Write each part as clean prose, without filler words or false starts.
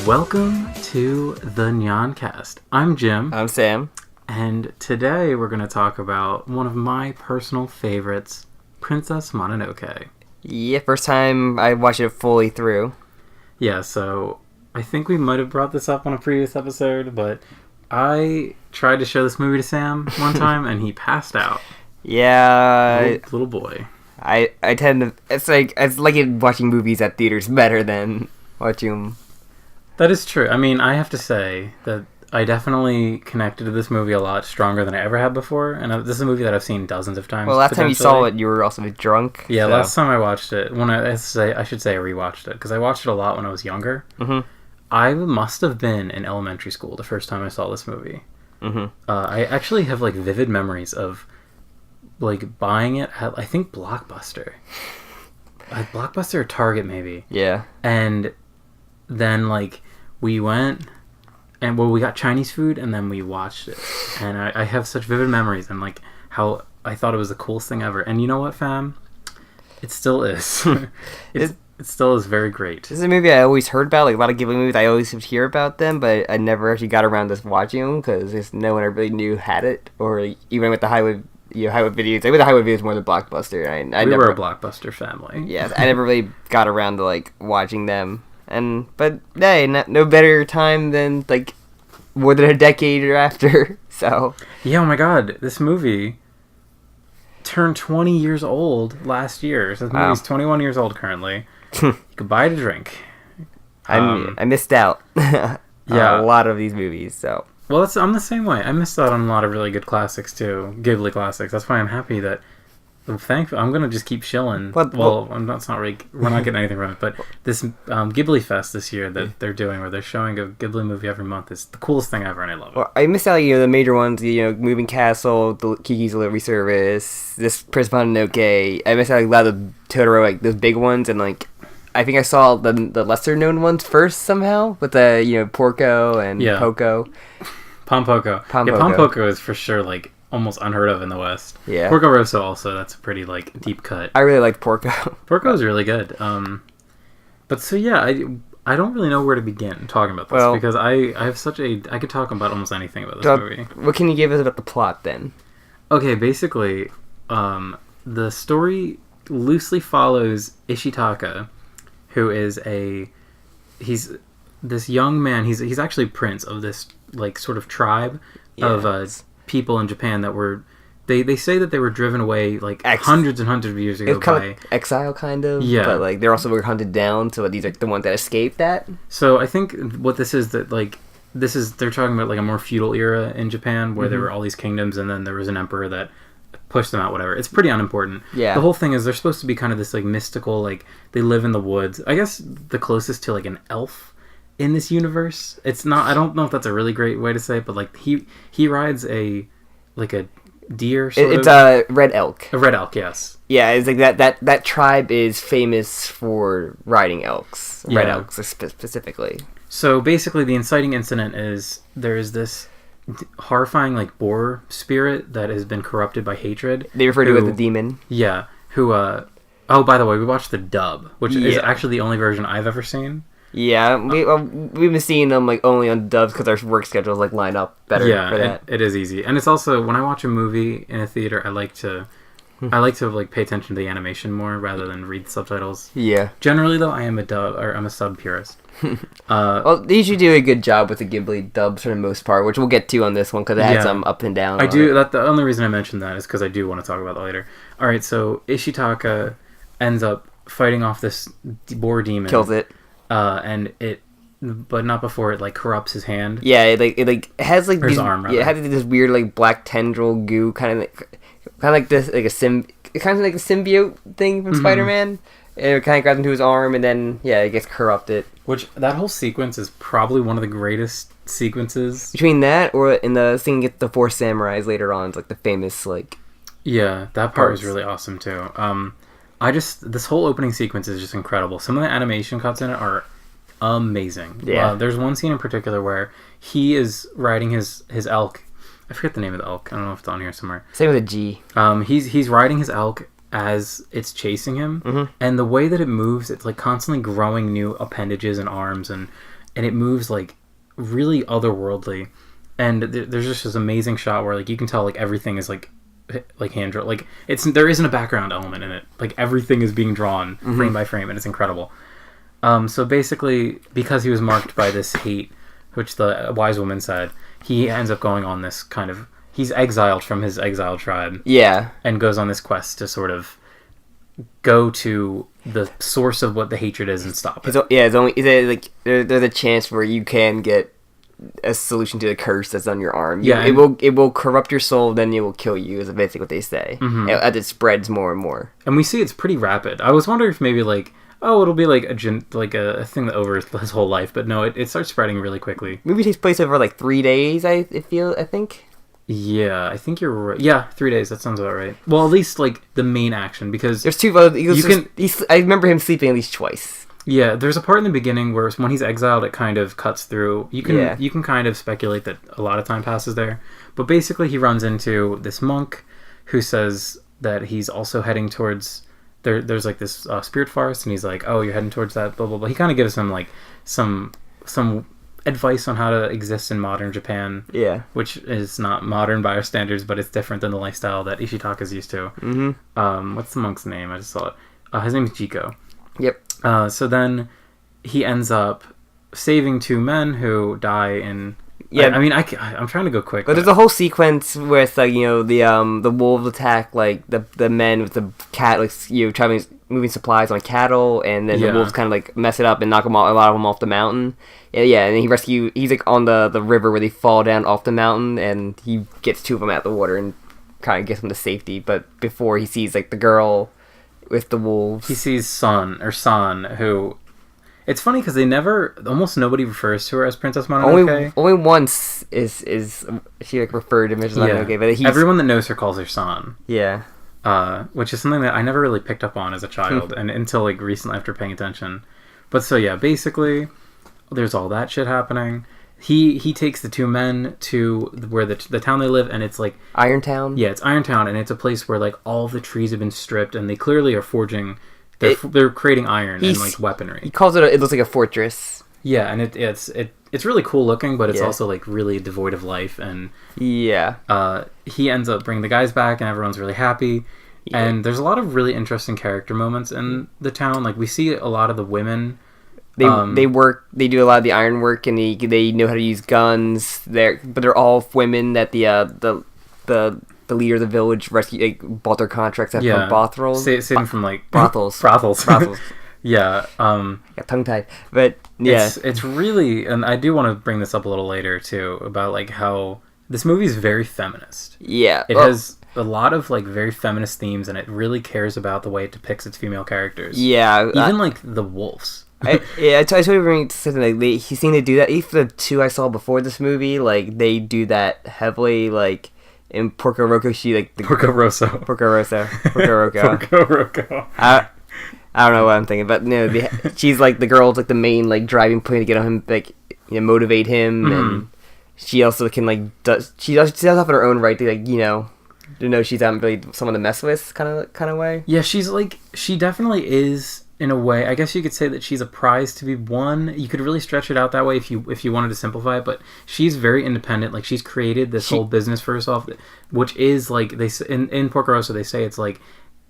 Welcome to the Nyancast. I'm Jim. I'm Sam. And today we're going to talk about one of my personal favorites, Princess Mononoke. Yeah, first time I watched it fully through. Yeah, so I think we might have brought this up on a previous episode, but I tried to show this movie to Sam one time and he passed out. Yeah. Little boy. I tend to... It's like watching movies at theaters better than watching them. That is true. I mean, I have to say that I definitely connected to this movie a lot stronger than I ever have before, and this is a movie that I've seen dozens of times. Well, last time you saw it, you were also drunk. Yeah, so. Last time I watched it, I should say I rewatched it, because I watched it a lot when I was younger. Mm-hmm. I must have been in elementary school the first time I saw this movie. Mm-hmm. I actually have, vivid memories of, buying it at, I think, Blockbuster. Blockbuster or Target, maybe. Yeah. And then, we went... And we got Chinese food, and then we watched it. And I have such vivid memories, and how I thought it was the coolest thing ever. And you know what, fam? It still is. It still is very great. This is a movie I always heard about. A lot of Ghibli movies, I always would hear about them, but I never actually got around to watching them because no one I really knew had it. Or even with the Highway videos. With the Highway videos more than Blockbuster. We were a Blockbuster family. Yeah, I never really got around to watching them. But hey, no better time than more than a decade after. So yeah, oh my god, this movie turned 20 years old last year. So this movie's 21 years old currently. You could buy it a drink. I missed out. Yeah, a lot of these movies. So well, I'm the same way. I missed out on a lot of really good classics too, Ghibli classics. That's why I'm happy that. Thankfully, I'm gonna just keep shilling. We're not getting anything from it, but this Ghibli Fest this year that they're doing, where they're showing a Ghibli movie every month, is the coolest thing ever, and I love it. Well, I missed out, the major ones, Moving Castle, the Kiki's Delivery Service, this Princess Mononoke. I missed out a lot of Totoro, those big ones, and I think I saw the lesser known ones first somehow with the Porco and Poco. Pompoko. Pompoko is for sure almost unheard of in the West. Yeah. Porco Rosso also, that's a pretty deep cut. I really liked Porco. Porco is really good. But so yeah, I don't really know where to begin talking about this because I have I could talk about almost anything about this movie. What can you give us about the plot then? Okay, basically, the story loosely follows Ishitaka, who is he's this young man. He's actually prince of this sort of tribe of people in Japan that were they say that they were driven away hundreds and hundreds of years ago by exile, kind of. Yeah, but they're also hunted down, so these are the ones that escaped that. So I think what this is that they're talking about a more feudal era in Japan where there were all these kingdoms and then there was an emperor that pushed them out. Whatever, it's pretty unimportant. Yeah, the whole thing is they're supposed to be kind of this mystical, they live in the woods. I guess the closest to an elf in this universe. It's not. I don't know if that's a really great way to say it, but he rides a deer. It's a red elk. A red elk, yes. Yeah, it's that tribe is famous for riding elks. Red elks specifically. So basically, the inciting incident is there is this horrifying boar spirit that has been corrupted by hatred. They refer to it as the demon. Yeah. Who? Oh, by the way, we watched the dub, which is actually the only version I've ever seen. Yeah, we've been seeing them only on dubs because our work schedules line up better for that. It is easy, and it's also when I watch a movie in a theater, I like to pay attention to the animation more rather than read the subtitles. Yeah. Generally, though, I'm a sub purist. Well, they usually do a good job with the Ghibli dubs for the most part, which we'll get to on this one because it had some up and down. The only reason I mentioned that is because I do want to talk about that later. All right, so Ishitaka ends up fighting off this boar demon. Kills it. But not before it corrupts his hand. Yeah, it has or his arm. Rather. Yeah, it has this weird black tendril goo kind of like this kind of like a symbiote thing from Spider-Man. And it kind of grabs into his arm, and then it gets corrupted. Which that whole sequence is probably one of the greatest sequences. Between that or in the scene get the four samurais later on, it's the famous Yeah, that part was really awesome too. This whole opening sequence is just incredible. Some of the animation cuts in it are amazing. Yeah. There's one scene in particular where he is riding his elk. I forget the name of the elk. I don't know if it's on here somewhere. Same with a G. He's riding his elk as it's chasing him, and the way that it moves, it's constantly growing new appendages and arms, and and it moves like really otherworldly. And there's just this amazing shot where like you can tell like everything is like hand drawn. Like there isn't a background element in it. Like everything is being drawn frame by frame, and it's incredible. So basically, because he was marked by this hate, which the wise woman said, he ends up going on this kind of... He's exiled from his exiled tribe. Yeah. And goes on this quest to sort of go to the source of what the hatred is and stop it. There's a chance where you can get a solution to the curse that's on your arm. Yeah, it will corrupt your soul, then it will kill you, is basically what they say. As it spreads more and more. And we see it's pretty rapid. I was wondering if maybe like... Oh, it'll be like a thing that over his whole life, but no, it starts spreading really quickly. Movie takes place over like 3 days. I think. Yeah, I think you're right. Yeah, 3 days. That sounds about right. Well, at least like the main action, because there's two. I remember him sleeping at least twice. Yeah, there's a part in the beginning where when he's exiled, it kind of cuts through. You can kind of speculate that a lot of time passes there, but basically he runs into this monk who says that he's also heading towards. There's like this spirit forest, and he's like, "Oh, you're heading towards that." Blah blah blah. He kind of gives him like some advice on how to exist in modern Japan. Yeah, which is not modern by our standards, but it's different than the lifestyle that Ishitaka is used to. What's the monk's name? I just saw it. His name is Jiko. Yep. So then he ends up saving 2 men who die in. Yeah, I'm trying to go quick. But there's a whole sequence where it's like, you know, the wolves attack like the men with the cat, like, you know, moving supplies on cattle, and then the wolves kind of like mess it up and knock a lot of them off the mountain. Yeah, and he's like on the river where they fall down off the mountain, and he gets 2 of them out of the water and kind of gets them to safety. But before he sees like the girl with the wolves, he sees San, who. It's funny because almost nobody refers to her as Princess Mononoke. Only once is she like referred to Princess Mononoke, but everyone that knows her calls her San. Yeah. Which is something that I never really picked up on as a child, and until like recently after paying attention. But so yeah, basically, there's all that shit happening. He takes the 2 men to where the town they live, and it's like Irontown. Yeah, it's Irontown, and it's a place where like all the trees have been stripped, and they clearly are forging. They're creating iron and like weaponry. He calls it. It looks like a fortress. Yeah, and it's really cool looking, but it's also like really devoid of life. And he ends up bringing the guys back, and everyone's really happy. Yeah. And there's a lot of really interesting character moments in the town. Like we see a lot of the women. They do a lot of the iron work, and they know how to use guns. But they're all women that the leader of the village bought their contracts from brothels. Saving from like brothels. Yeah. Got tongue tied, but yeah, it's really, and I do want to bring this up a little later too about like how this movie is very feminist. Yeah, it has a lot of like very feminist themes, and it really cares about the way it depicts its female characters. Yeah, even like the wolves. I totally bring something like he seemed to do that. Even the 2 I saw before this movie, like they do that heavily, like. In Porco Rosso, she like the Porco Rosso. I don't know what I'm thinking, but no, she's like the girl's like the main like driving point to get on him, like, you know, motivate him, and she also can like she does have her own right to like, you know she's not really someone to mess with kind of way. Yeah, she definitely is. In a way, I guess you could say that she's a prize to be won. You could really stretch it out that way if you wanted to simplify it, but she's very independent. Like, she's created this whole business for herself, which is like in Porco Rosso they say it's like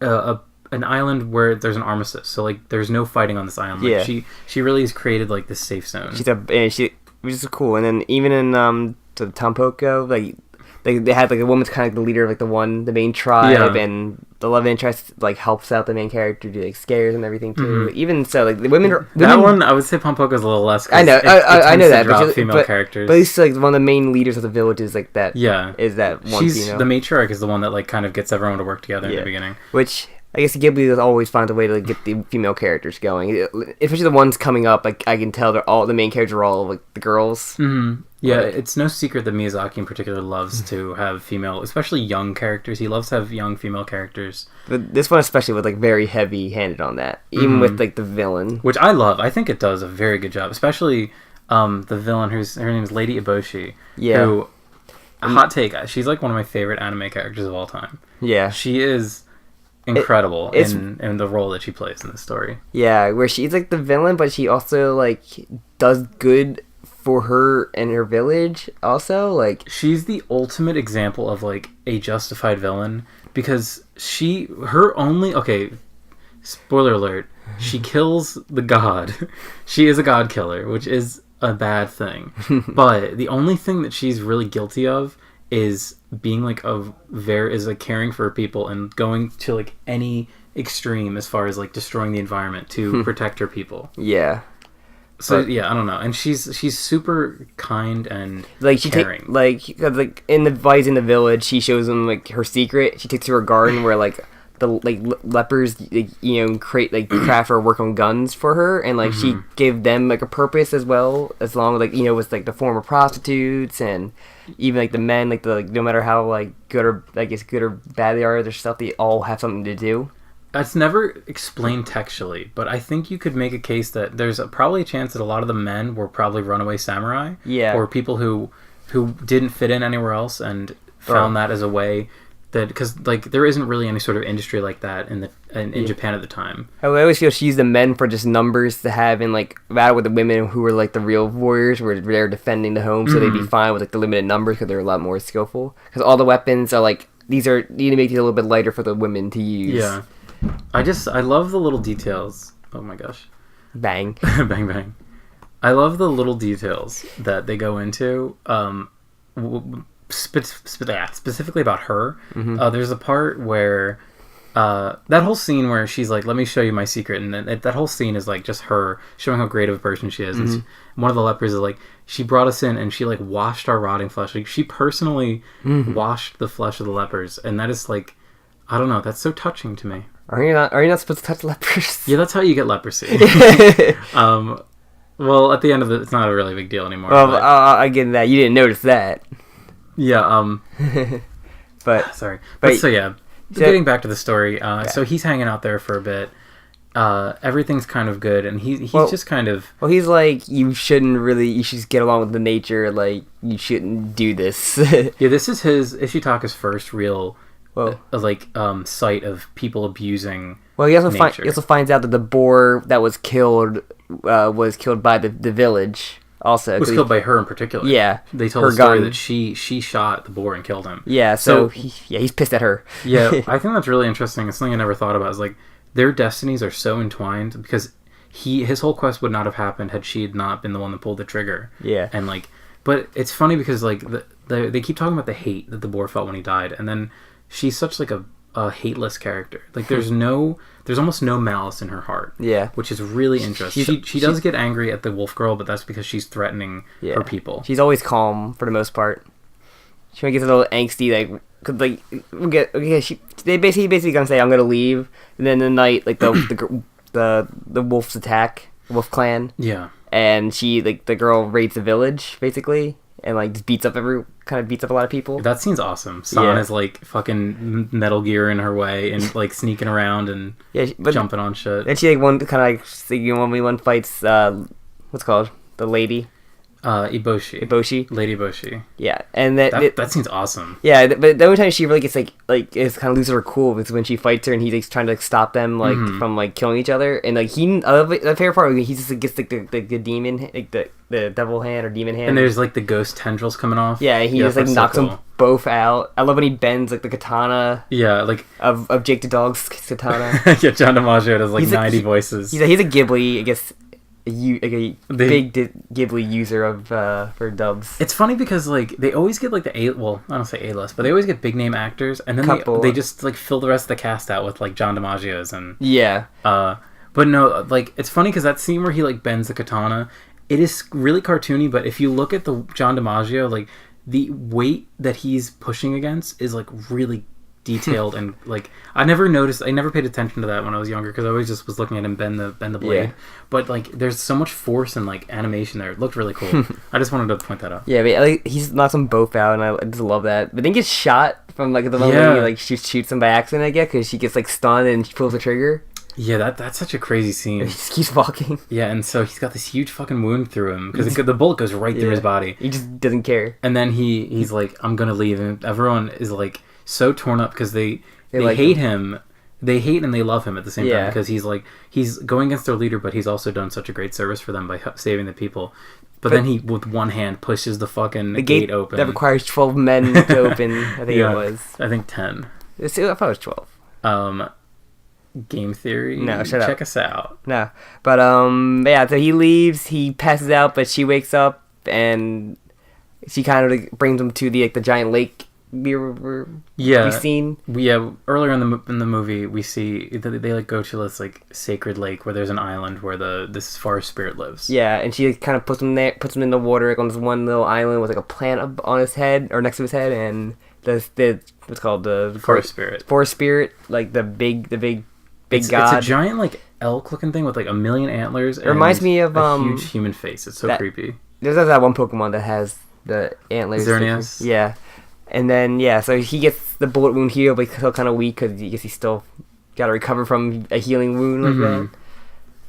an island where there's an armistice. So like there's no fighting on this island. Like, she really has created like this safe zone. Which is cool. And then even in the Tampoco, like they had like a woman's kind of like the leader of like the main tribe, and the love interest like helps out the main character do like scares and everything too. Even so, like the women that one I would say Pampoca's a little less. I know, I know that, but female characters. But at least like one of the main leaders of the village is like that. Yeah, is that one? She's the matriarch is the one that like kind of gets everyone to work together in the beginning. Which I guess Ghibli always finds a way to like, get the female characters going, especially the ones coming up. Like I can tell the main characters are all like the girls. Mm-hmm. Yeah, it's no secret that Miyazaki in particular loves to have female, especially young characters. He loves to have young female characters. But this one especially was like very heavy-handed on that, even with like the villain, which I love. I think it does a very good job, especially the villain her name is Lady Eboshi. Yeah. Who, hot take, she's like one of my favorite anime characters of all time. Yeah. She is incredible in the role that she plays in the story. Yeah, where she's like the villain, but she also like does good for her and her village. Also, like she's the ultimate example of like a justified villain because her only spoiler alert, she kills the god. She is a god killer, which is a bad thing. But the only thing that she's really guilty of is being like caring for her people and going to like any extreme as far as like destroying the environment to protect her people. Yeah. So yeah, I don't know. And she's super kind and like caring. Like in the Vice in the village, she shows them like her secret. She takes to her garden where like the lepers create like craft or work on guns for her, and like she gave them like a purpose as well, as long as like with like the former prostitutes and even like the men, like no matter how like good or good or bad they are, their stuff, they all have something to do. That's never explained textually, but I think you could make a case that there's probably a chance that a lot of the men were probably runaway samurai, or people who didn't fit in anywhere else and found that as a way. That because like there isn't really any sort of industry like that in Japan at the time. I always feel she used the men for just numbers to have in like battle with the women who were like the real warriors, where they're defending the home, so they'd be fine with like the limited numbers because they're a lot more skillful. Because all the weapons are like you need to make these a little bit lighter for the women to use. Yeah, I love the little details. Oh my gosh, bang, bang bang! I love the little details that they go into. Specifically about her. There's a part where that whole scene where she's like, let me show you my secret, and that whole scene is like just her showing how great of a person she is. And one of the lepers is like, she brought us in and she like washed our rotting flesh. Like she personally washed the flesh of the lepers, and that is like, I don't know, that's so touching to me. Are you not supposed to touch lepers? Yeah, that's how you get leprosy. Well, at the end of it, it's not a really big deal anymore. Well, I get that. You didn't notice that. Yeah, but sorry. But so yeah, getting back to the story, so he's hanging out there for a bit. Everything's kind of good, and he's just kind of... Well, he's like, you should just get along with the nature, like, you shouldn't do this. Yeah, this is Ishitaka's first real, sight of people abusing he also nature. He also finds out that the boar that was killed by the village. Also, was killed by her in particular. Yeah, they told the story that she shot the boar and killed him. Yeah, so he's pissed at her. Yeah, I think that's really interesting. It's something I never thought about. Is like their destinies are so entwined because his whole quest would not have happened had she not been the one that pulled the trigger. Yeah, and like, but it's funny because like they keep talking about the hate that the boar felt when he died, and then she's such like a hateless character. Like there's almost no malice in her heart. Yeah, which is really interesting. She does get angry at the wolf girl, but that's because she's threatening her people. She's always calm for the most part. She gets a little angsty, like, cause like they basically gonna say I'm gonna leave, and then the night like the wolves attack, the wolf clan. Yeah, and she like the girl raids the village basically. And like just beats up a lot of people. That scene's awesome. San is like fucking Metal Gear in her way and like sneaking around and jumping on shit. And she like one fights what's it called, the lady. Iboshi. Lady Iboshi. Yeah, and that seems awesome. Yeah, but the only time she really gets like is kind of loses her cool is when she fights her and he's like trying to like, stop them like from like killing each other, and like the favorite part he just like, gets like the demon, like the devil hand or demon hand, and there's like the ghost tendrils coming off. Yeah, he just like knocks them both out. I love when he bends like the katana. Yeah, like of Jake the Dog's katana. Yeah, John DiMaggio does like 90 voices. He's a Ghibli, I guess. Big Ghibli user of for dubs. It's funny because like they always get like I don't say A-list, but they always get big name actors, and then they just like fill the rest of the cast out with like John DiMaggio's and but no, like it's funny because that scene where he like bends the katana, it is really cartoony, but if you look at the John DiMaggio, like the weight that he's pushing against is like really detailed and like I never paid attention to that when I was younger because I always just was looking at him bend the blade, but like there's so much force and like animation there. It looked really cool. I just wanted to point that out. Yeah, but like he's knocks them both out and I just love that, but then gets shot from like the moment he like shoots him by accident, I guess, because she gets like stunned and she pulls the trigger. Yeah, that's such a crazy scene. He just keeps walking. Yeah, and so he's got this huge fucking wound through him because the bullet goes right through his body. He just doesn't care. And then he's like, I'm gonna leave, and everyone is like so torn up because they hate him. they hate and they love him at the same Yeah. time, because he's going against their leader, but he's also done such a great service for them by saving the people. But then he, with one hand, pushes the fucking gate open. That requires 12 men to open. I think it was. I think 10. I thought it was 12. Game theory. No, shut up. Check us out. No, but yeah. So he leaves. He passes out, but she wakes up and she kind of like brings him to the giant lake. We've seen. Earlier in the movie, we see they like go to this like sacred lake where there's an island where this forest spirit lives. Yeah, and she kind of puts him in the water, like, on this one little island with like a plant on his head or next to his head, and the what's called the forest spirit. Forest spirit, like the big god. It's a giant like elk looking thing with like a million antlers. It reminds me of a huge human face. It's so creepy. There's that one Pokemon that has the antlers. Xerneas. Yeah. And then, so he gets the bullet wound healed, but he's still kind of weak because he's still got to recover from a healing wound like that.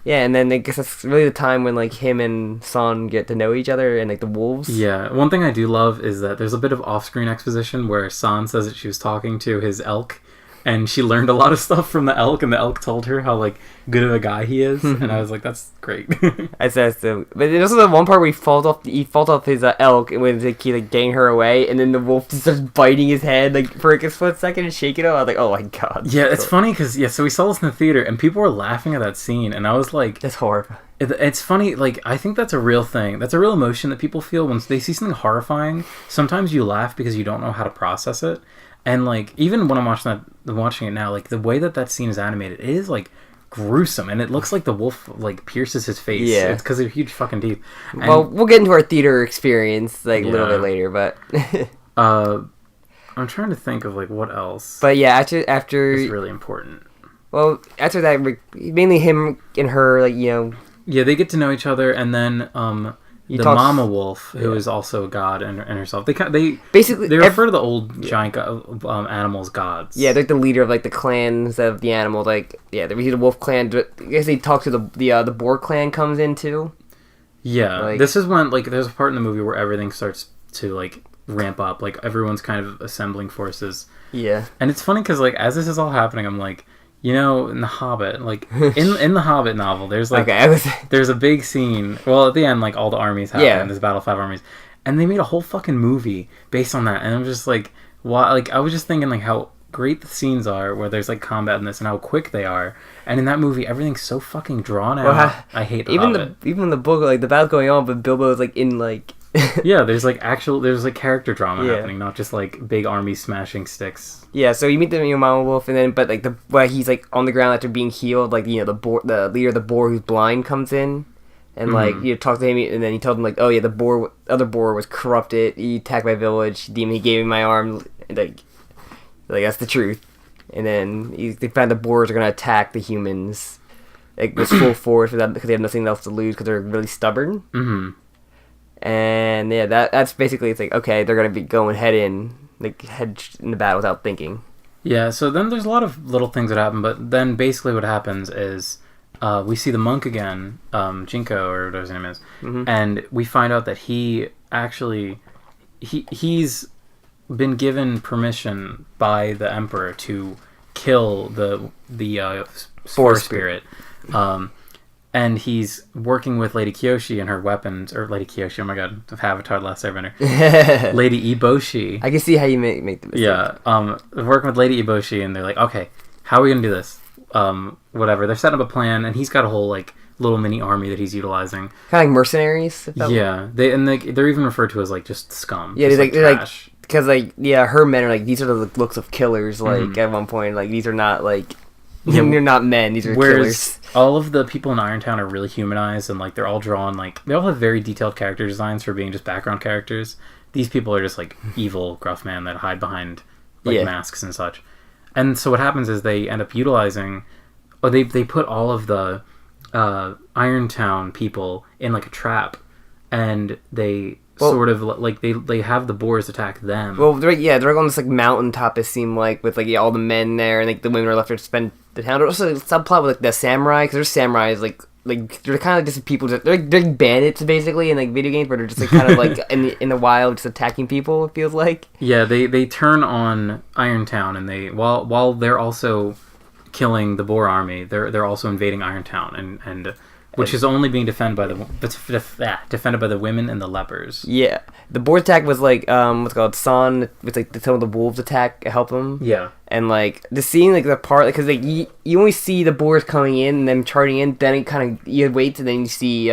Yeah, and then I guess that's really the time when, like, him and Son get to know each other and, like, the wolves. Yeah, one thing I do love is that there's a bit of off-screen exposition where San says that she was talking to his elk, and she learned a lot of stuff from the elk, and the elk told her how, like, good of a guy he is, and I was like, that's great. I said so. But there's also the one part where he falls off his elk, and when he like getting her away, and then the wolf just starts biting his head, like, for like a split second and shaking it. I was like, oh my god. Yeah, it's funny, because, so we saw this in the theater, and people were laughing at that scene, and I was like... That's horrible. It's funny, like, I think that's a real thing. That's a real emotion that people feel when they see something horrifying. Sometimes you laugh because you don't know how to process it. And, like, even when I'm watching it now, like, the way that scene is animated, it is, like, gruesome. And it looks like the wolf, like, pierces his face. Yeah. It's because of huge fucking teeth. And, well, we'll get into our theater experience, like, a little bit later, but... I'm trying to think of, like, what else. But, yeah, after... It's really important. Well, after that, mainly him and her, like, you know... Yeah, they get to know each other, and then, mama wolf, who is also a god and herself. They basically refer to the old giant animals gods. Yeah, they're the leader of like the clans of the animals. Like, yeah, the wolf clan. I guess they talk to the boar clan comes in too. Yeah, like, this is when like there's a part in the movie where everything starts to like ramp up. Like everyone's kind of assembling forces. Yeah, and it's funny because like as this is all happening, I'm like. You know, in The Hobbit, like, in the Hobbit novel, there's, like, there's a big scene, well, at the end, like, all the armies happen, there's Battle of 5 Armies, and they made a whole fucking movie based on that, and I'm just, like, why, like, I was just thinking, like, how great the scenes are, where there's, like, combat in this, and how quick they are, and in that movie, everything's so fucking drawn out. Well, I hate The Hobbit. Even the book, like, the battle's going on, but Bilbo's, like, in, like... Yeah, there's like character drama happening, not just like big armies smashing sticks. Yeah, so you meet the mama wolf, and then but like he's like on the ground after being healed, like the leader of the boar who's blind comes in, and like you talk to him, and then he told him like, oh yeah, the other boar was corrupted. He attacked my village. Demon, he gave me my arm. And, like that's the truth. And then they found the boars are gonna attack the humans, like with full force, because they have nothing else to lose because they're really stubborn. Mm-hmm. And yeah, that's basically, it's like, okay, they're gonna be head in the battle without thinking. Yeah, so then there's a lot of little things that happen, but then basically what happens is we see the monk again, Jinko or whatever his name is, and we find out that he actually he's been given permission by the emperor to kill the forest spirit. And he's working with Lady Kyoshi and her weapons, or Lady Kyoshi, oh my god, Avatar Last Airbender. Lady Eboshi. I can see how you make the mistake. Yeah, working with Lady Eboshi, and they're like, okay, how are we gonna do this? Whatever. They're setting up a plan, and he's got a whole, like, little mini army that he's utilizing. Kind of like mercenaries? Yeah, they're even referred to as, like, just scum. Yeah, just, they're like, because, like, yeah, her men are like, these are the looks of killers, like, at one point, like, these are not, like... Yeah, they're not men, these are killers. All of the people in Irontown are really humanized, and like they're all drawn, like they all have very detailed character designs for being just background characters. These people are just like evil gruff men that hide behind like masks and such. And so what happens is they end up utilizing, or they put all of the Irontown people in like a trap, and they sort of like they have the boars attack them. Well, they're on this like mountaintop. It seemed like with like all the men there, and like the women are left there to spend the town. There's also a subplot with like the samurai, because there's samurais like they're kind of like just people. They're bandits basically in like video games, but they're just like kind of like in the wild, just attacking people. It feels like. Yeah, they turn on Irontown, and they while they're also killing the Boar army, they're also invading Irontown, and which is only being defended by the women and the lepers. Yeah, the boar attack was like what's it called Son with like some of the wolves attack help them. Yeah, and like the scene like the part because like you only see the boars coming in and them charging in, then it kind of you wait and then you see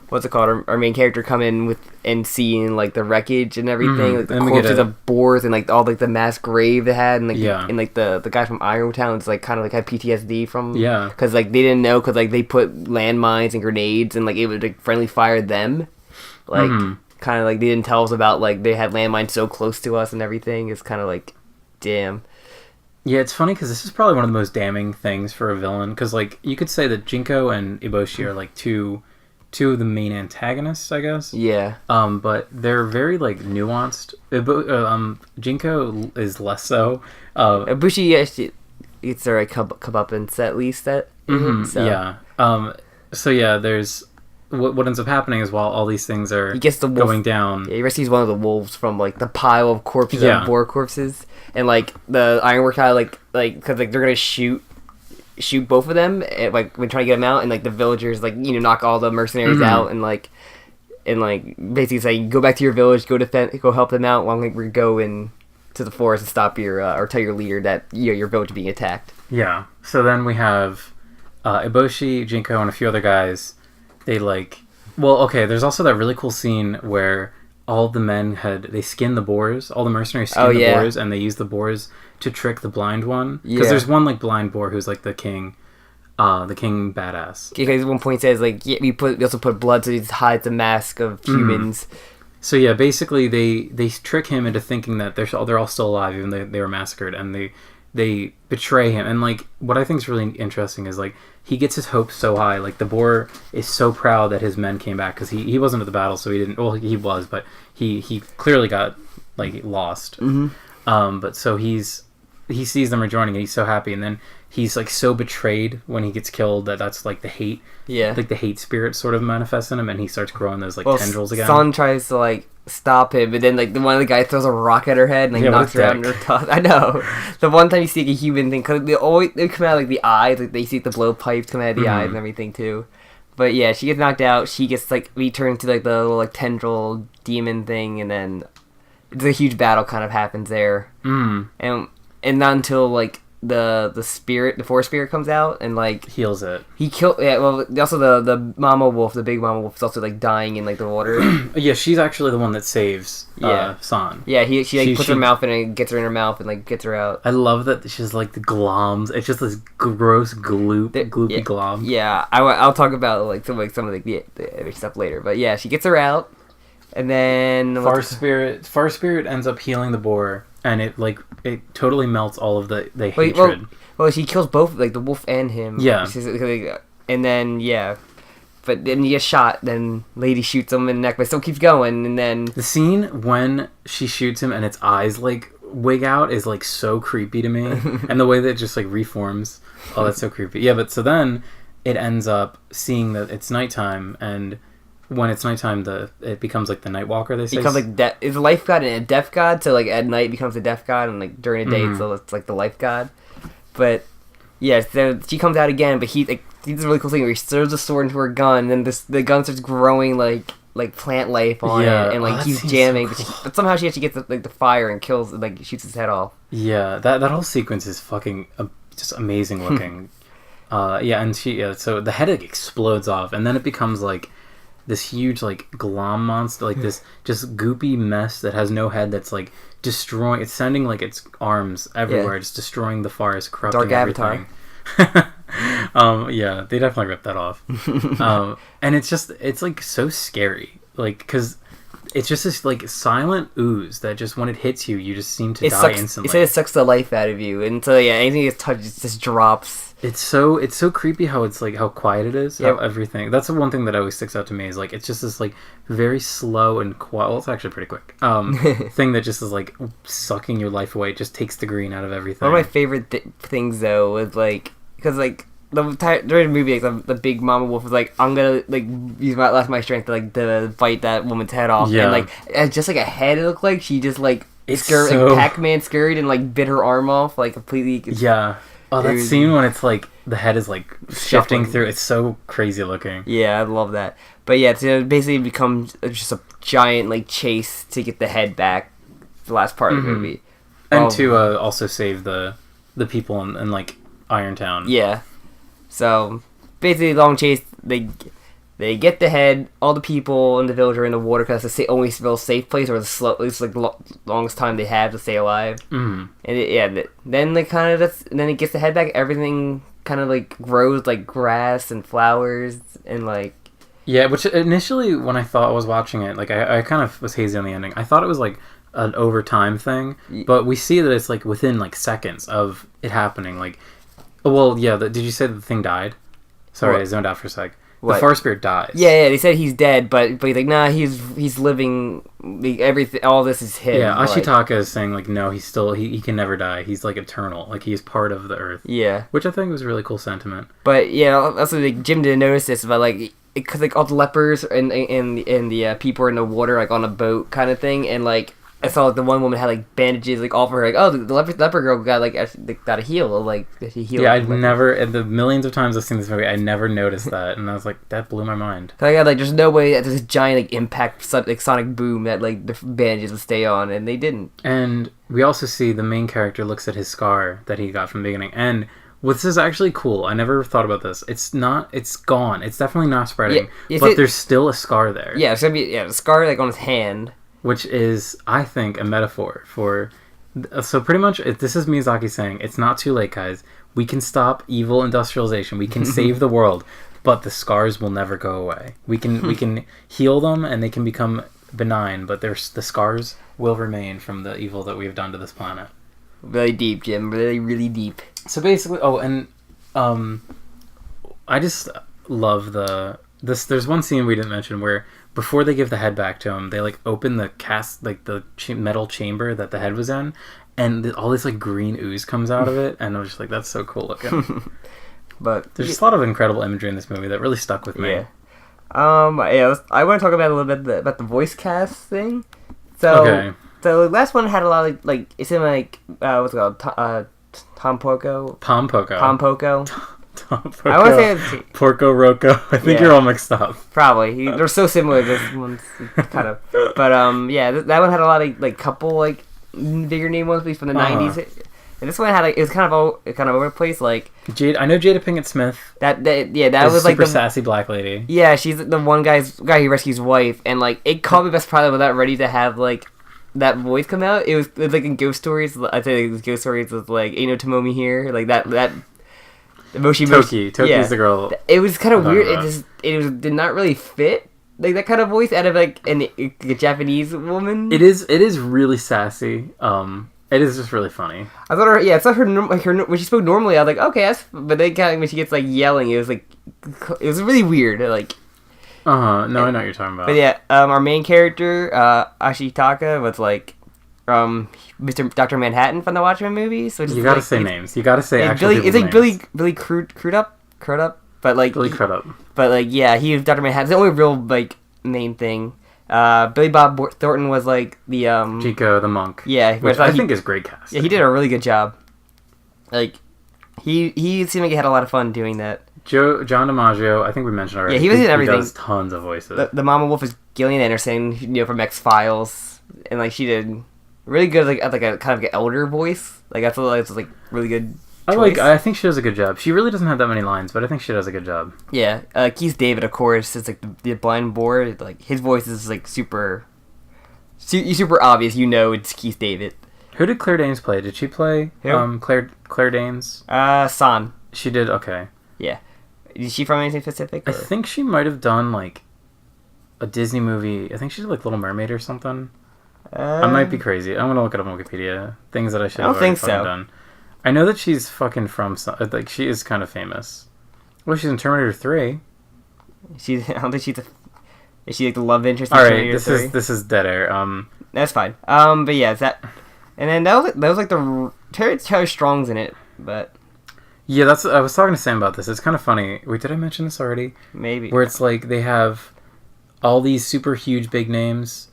what's it called our main character come in with and seeing like the wreckage and everything, like the corpses of boars and like all like the mass grave they had, and like and like the guy from Irontown is like kind of like had PTSD from because like they didn't know because like they put landmines and grenades and like it would like friendly fire them, like kind of like they didn't tell us about like they had landmines so close to us and everything. It's kind of like damn. Yeah, it's funny because this is probably one of the most damning things for a villain, because like you could say that Jinko and Eboshi are like two of the main antagonists, I guess. Yeah. But they're very like nuanced. Jinko is less so. Ibushi actually it's their like comeuppance at least that. So. Yeah. So yeah, there's what ends up happening is while all these things are going down. Yeah, he rescues one of the wolves from like the pile of corpses of boar corpses, and like the Ironwork guy like because like they're gonna shoot both of them like when trying to get them out, and like the villagers like knock all the mercenaries out and basically say go back to your village, go help them out while we go in to the forest and stop your or tell your leader that your village is being attacked. Yeah. So then we have Eboshi, Jinko, and a few other guys. They there's also that really cool scene where all the men they skinned the boars, all the mercenaries skinned the boars, and they used the boars to trick the blind one. Because there's one like blind boar who's like the king badass. Because at one point says like we also put blood so he hides the mask of humans. So yeah, basically they trick him into thinking that they're all still alive even though they were massacred, and they betray him. And like what I think is really interesting is like he gets his hopes so high. Like the boar is so proud that his men came back because he wasn't at the battle, so he didn't. Well, he was, but he clearly got like lost. But so he sees them rejoining and he's so happy, and then he's like so betrayed when he gets killed that's like the hate. Yeah. Like the hate spirit sort of manifests in him, and he starts growing those like tendrils again. Son tries to like stop him, but then like one of the guys throws a rock at her head and like knocks her out in her top. I know. The one time you see like, a human thing, because they come out like the eyes, like they see the blowpipes come out of the eyes and everything too. But yeah, she gets knocked out. She gets like returned to like the little like tendril demon thing, and then the huge battle kind of happens there. And not until like the forest spirit comes out and like heals it. He killed. Yeah. Well, also the mama wolf, the big mama wolf, is also like dying in like the water. Yeah, she's actually the one that saves San. Yeah, she puts her mouth in and gets her in her mouth and like gets her out. I love that she's like the globs. It's just this gross gloopy glob. Yeah, I'll talk about like some of the other stuff later. But yeah, she gets her out, and then Far Spirit ends up healing the boar. And it totally melts all of the hatred. Well, she kills both, like the wolf and him. Yeah. And then but then he gets shot. Then lady shoots him in the neck, but still keeps going. And then the scene when she shoots him and its eyes like wig out is like so creepy to me, and the way that it just like reforms. Oh, that's so creepy. Yeah, but so then it ends up seeing that it's nighttime, and when it's nighttime, it becomes like the night walker. They say becomes like it's a life god and a death god. So like at night becomes a death god, and like during the day, so it's like the life god. But yeah, so she comes out again. But he does a really cool thing where he throws a sword into her gun, and then the gun starts growing like plant life on it, and like he's jamming. So cool. But somehow she actually gets the fire and kills, like shoots his head off. Yeah, that whole sequence is fucking just amazing looking. And so the head explodes off, and then it becomes like this huge like glom monster, like this just goopy mess that has no head, that's like destroying. It's sending like its arms everywhere, just destroying the forest, corrupting everything. Yeah, they definitely ripped that off. And it's like so scary, like because it's just this like silent ooze that just when it hits you, you just seem to die instantly. It says it sucks the life out of you, and so anything that's touched just drops. It's so creepy how it's like how quiet it is. How everything. That's the one thing that always sticks out to me is like it's just this like very slow and quiet. Well, it's actually pretty quick. Thing that just is like sucking your life away. It just takes the green out of everything. One of my favorite things though was like because like during the movie, like the big mama wolf was like, I'm gonna like use my strength to bite that woman's head off. And like it's just like a head. It looked like she just like Pac-Man scurried and like bit her arm off like completely. Oh, that scene when it's like the head is like shifting Shuffling. through. It's so crazy looking. Yeah, I love that. But yeah, it basically becomes just a giant like chase to get the head back. The last part of the movie, and to also save the people in like Irontown. Yeah. So basically, long chase. They get the head. All the people in the village are in the water because it's the only real safe place, or it's like the longest time they have to stay alive. Mm-hmm. And then they then it gets the head back. Everything kind of like grows like grass and flowers and like. Yeah, which initially when I thought I was watching it, like I kind of was hazy on the ending. I thought it was like an overtime thing, but we see that it's like within like seconds of it happening. Like, well, yeah. Did you say that the thing died? Sorry, What? I zoned out for a sec. What? The forest spirit dies. Yeah. They said he's dead, but he's like, nah, he's living. Everything, all this is him. Yeah, like, Ashitaka is saying like, no, he's still he can never die. He's like eternal. Like he is part of the earth. Yeah, Which I think was a really cool sentiment. but yeah, also like Jim didn't notice this, but like because like all the lepers and the people are in the water like on a boat kind of thing, and like I saw like the one woman had like bandages like all for her, like oh the leper girl got like got a heal, like she healed. Yeah, I'd never, in the millions of times I've seen this movie, I never noticed that, and I was like, that blew my mind. I got like there's no way that this giant like impact like sonic boom that like the bandages would stay on, and they didn't. And we also see the main character looks at his scar that he got from the beginning, and this is actually cool. I never thought about this. It's gone. It's definitely not spreading, but there's still a scar there. Yeah, it's gonna be the scar like on his hand. Which is, I think, a metaphor for... So pretty much, this is Miyazaki saying, it's not too late, guys. We can stop evil industrialization. We can save the world, but the scars will never go away. We can heal them, and they can become benign, but the scars will remain from the evil that we have done to this planet. Really deep, Jim. Really, really deep. So basically... Oh, and I just love there's one scene we didn't mention where before they give the head back to him, they like open the metal chamber that the head was in, and all this like green ooze comes out of it, and I was just like, that's so cool looking. But there's just a lot of incredible imagery in this movie that really stuck with me. Yeah. I want to talk about a little bit about the voice cast thing. So the last one had a lot of like it seemed like what's it called Tom Poco. Tom Poco. I want to say it's, Porco Roco. I think you're all mixed up. Probably they're so similar. This one's kind of, but yeah, that one had a lot of like couple like bigger name ones, at least from the '90s, and this one had like it was kind of over the place. Like Jade, I know Jada Pinkett Smith. That was like the super sassy black lady. Yeah, she's the one guy who rescues his wife, and like it caught me best probably without ready to have like that voice come out. It was like in Ghost Stories. I think like, Ghost Stories was like Ain't No Tomomi Here, like that. Toki's the girl. It was kind of weird. It did not really fit like that kind of voice out of like a Japanese woman. It is really sassy. It is just really funny. I thought it's not her when she spoke normally. I was like, okay, but then kind of when she gets like yelling, it was really weird. Like, no, I know what you're talking about. But yeah, our main character Ashitaka was like Mr. Dr. Manhattan from the Watchmen movies. Which you gotta say names. You gotta say actual people's names. It's like Billy Crudup, but like Billy Crudup. But like yeah, he was Dr. Manhattan. It's the only real like main thing. Billy Bob Thornton was like the Chico the monk. Yeah, which I think is great cast. Yeah, he did a really good job. Like he seemed like he had a lot of fun doing that. John DiMaggio, I think we mentioned already. Yeah, he was in everything. He does tons of voices. The Mama Wolf is Gillian Anderson, from X-Files, and like she did really good like a kind of like elder voice. Like I feel like it's like really good. I think she does a good job. She really doesn't have that many lines, but I think she does a good job. Yeah, Keith David, of course, is like the blind boar. Like his voice is like super obvious. It's Keith David. Who did Claire Danes play? Did she play Claire Danes? San. She did. Okay. Yeah. Is she from anything specific? I think she might have done like a Disney movie. I think she did like Little Mermaid or something. I might be crazy. I'm gonna look it up on Wikipedia. Things that I should have already done. I know that she's fucking from like she is kind of famous. Well, she's in Terminator 3. I don't think she's is she like the love interest in Terminator 3? This is dead air. That's fine. But yeah, that and then that was like the Terry Strong's in it, but yeah, I was talking to Sam about this. It's kind of funny. Wait, did I mention this already? Maybe. Where it's like they have all these super huge big names,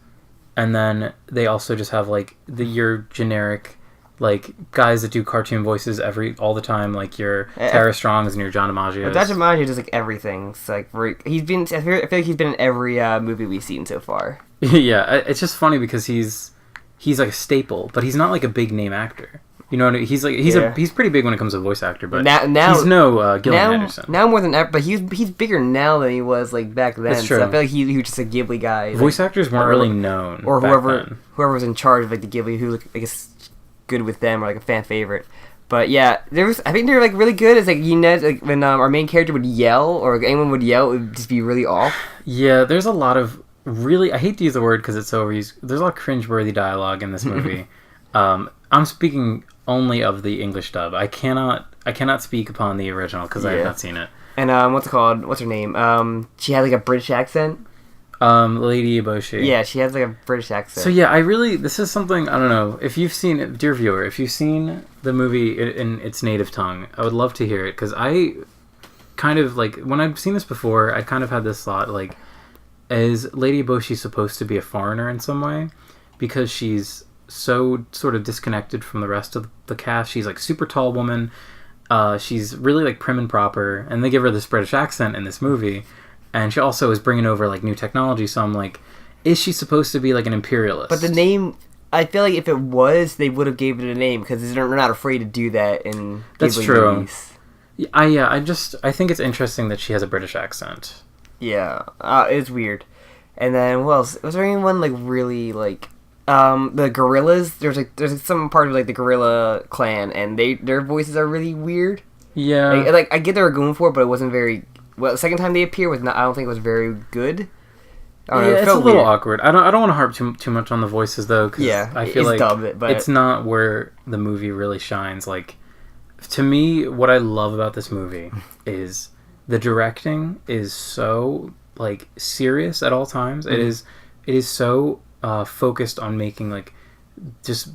and then they also just have like your generic like guys that do cartoon voices all the time, like your Tara Strongs and your John DiMaggio. John DiMaggio does like everything. It's like he's been. I feel like he's been in every movie we've seen so far. Yeah, it's just funny because he's like a staple, but he's not like a big name actor. You know what I mean? He's pretty big when it comes to voice actor, but now he's no Gillian Anderson. Now more than ever, but he's bigger now than he was like back then. That's true. So I feel like he was just a Ghibli guy. Voice actors weren't really known, or back then. whoever was in charge of like the Ghibli, who I guess good with them or like a fan favorite. But yeah, I think they're like really good. It's like like when our main character would yell or anyone would yell, it would just be really off. Yeah, there's a lot of really, I hate to use the word because it's so overused. There's a lot of cringeworthy dialogue in this movie. I'm speaking only of the English dub. I cannot speak upon the original because I have not seen it. And what's it called? What's her name? She had like a British accent. Lady Eboshi. Yeah, she has like a British accent. So yeah, this is something, I don't know, if you've seen it, dear viewer, if you've seen the movie in its native tongue, I would love to hear it, because I kind of, like, when I've seen this before, I kind of had this thought, like, is Lady Eboshi supposed to be a foreigner in some way? Because she's so sort of disconnected from the rest of the cast. She's like super tall woman. She's really like prim and proper, and they give her this British accent in this movie. And she also is bringing over, like, new technology, so I'm like, is she supposed to be, like, an imperialist? But the name, I feel like if it was, they would have gave it a name, because they're not afraid to do that in That's Ghibli true. movies. I think it's interesting that she has a British accent. Yeah, it's weird. And then, what else? Was there anyone, like, really, like, the gorillas? There's some part of, like, the gorilla clan, and their voices are really weird. Yeah. Like I get they were going for it, but it wasn't very... Well, the second time they appear was not. I don't think it was very good. It's a little awkward. I don't want to harp too much on the voices though, because I feel like dumb, but it's not where the movie really shines. Like, to me, what I love about this movie is the directing is so like serious at all times. Mm-hmm. It is so focused on making like just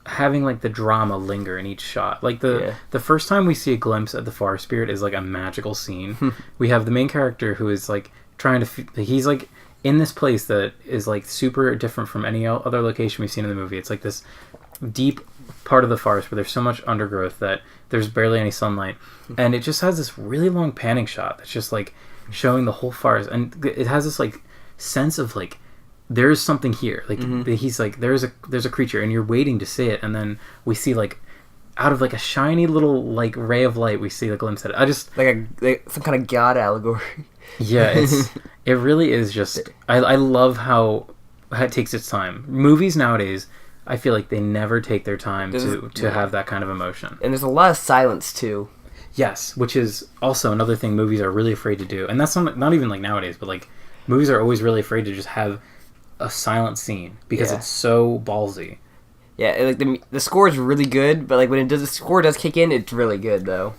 having like the drama linger in each shot. Like the first time we see a glimpse at the forest spirit is like a magical scene. We have the main character who is like trying to he's like in this place that is like super different from any other location we've seen in the movie. It's like this deep part of the forest where there's so much undergrowth that there's barely any sunlight, and it just has this really long panning shot that's just like showing the whole forest, and it has this like sense of like there's something here, like he's like there's a creature and you're waiting to see it, and then we see like out of like a shiny little like ray of light we see a glimpse at it. I just like some kind of god allegory. Yeah, it really is just I love how it takes its time. Movies nowadays, I feel like they never take their time to have that kind of emotion. And there's a lot of silence too. Yes, which is also another thing movies are really afraid to do, and that's not even like nowadays, but like movies are always really afraid to just have a silent scene because it's so ballsy. Yeah, like the score is really good, but like when the score does kick in, it's really good though.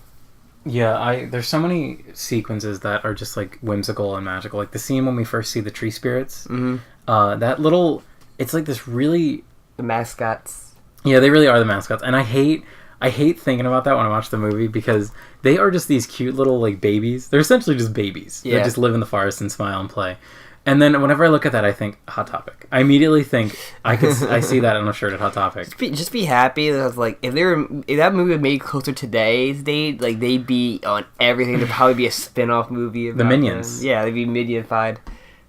Yeah, there's so many sequences that are just like whimsical and magical. Like the scene when we first see the tree spirits. Mm-hmm. It's like this really the mascots. Yeah, they really are the mascots, and I hate thinking about that when I watch the movie because they are just these cute little like babies. They're essentially just babies that just live in the forest and smile and play. And then whenever I look at that, I think Hot Topic. I immediately think I see that on a shirt at Hot Topic. Just be happy that like if that movie was made closer to today's date, like they'd be on everything. There'd probably be a spin-off movie about the Minions. Them. Yeah, they'd be Minionified.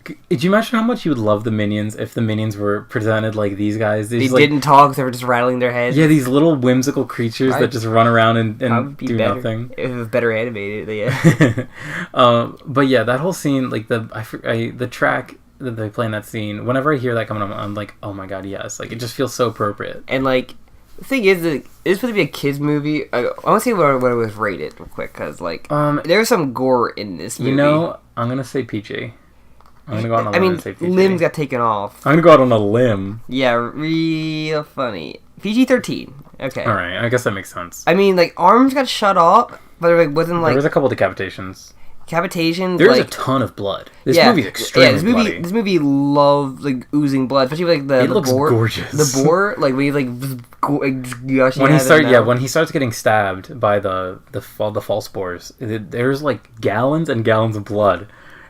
Could you imagine how much you would love the Minions if the Minions were presented like these guys? They didn't talk; they were just rattling their heads. Yeah, these little whimsical creatures that just run around and do nothing. If it was better animated, yeah. But yeah, that whole scene, like the track that they play in that scene. Whenever I hear that coming on, I'm like, oh my god, yes! Like it just feels so appropriate. And like the thing is, it's supposed to be a kids movie. I want to see what it was rated real quick because like there's some gore in this movie. You know, I'm gonna say PG. I'm gonna go out on a limb and say PG. Limbs got taken off. I'm gonna go out on a limb. Yeah, real funny. PG-13. Okay. All right, I guess that makes sense. I mean, like arms got shut off, but it wasn't like there was a couple decapitations. There's a ton of blood. This movie's extremely bloody. This movie loves like oozing blood, especially like the looks boar. Gorgeous. The boar, like when he like gushing when he starts getting stabbed by the false boars, there's like gallons and gallons of blood.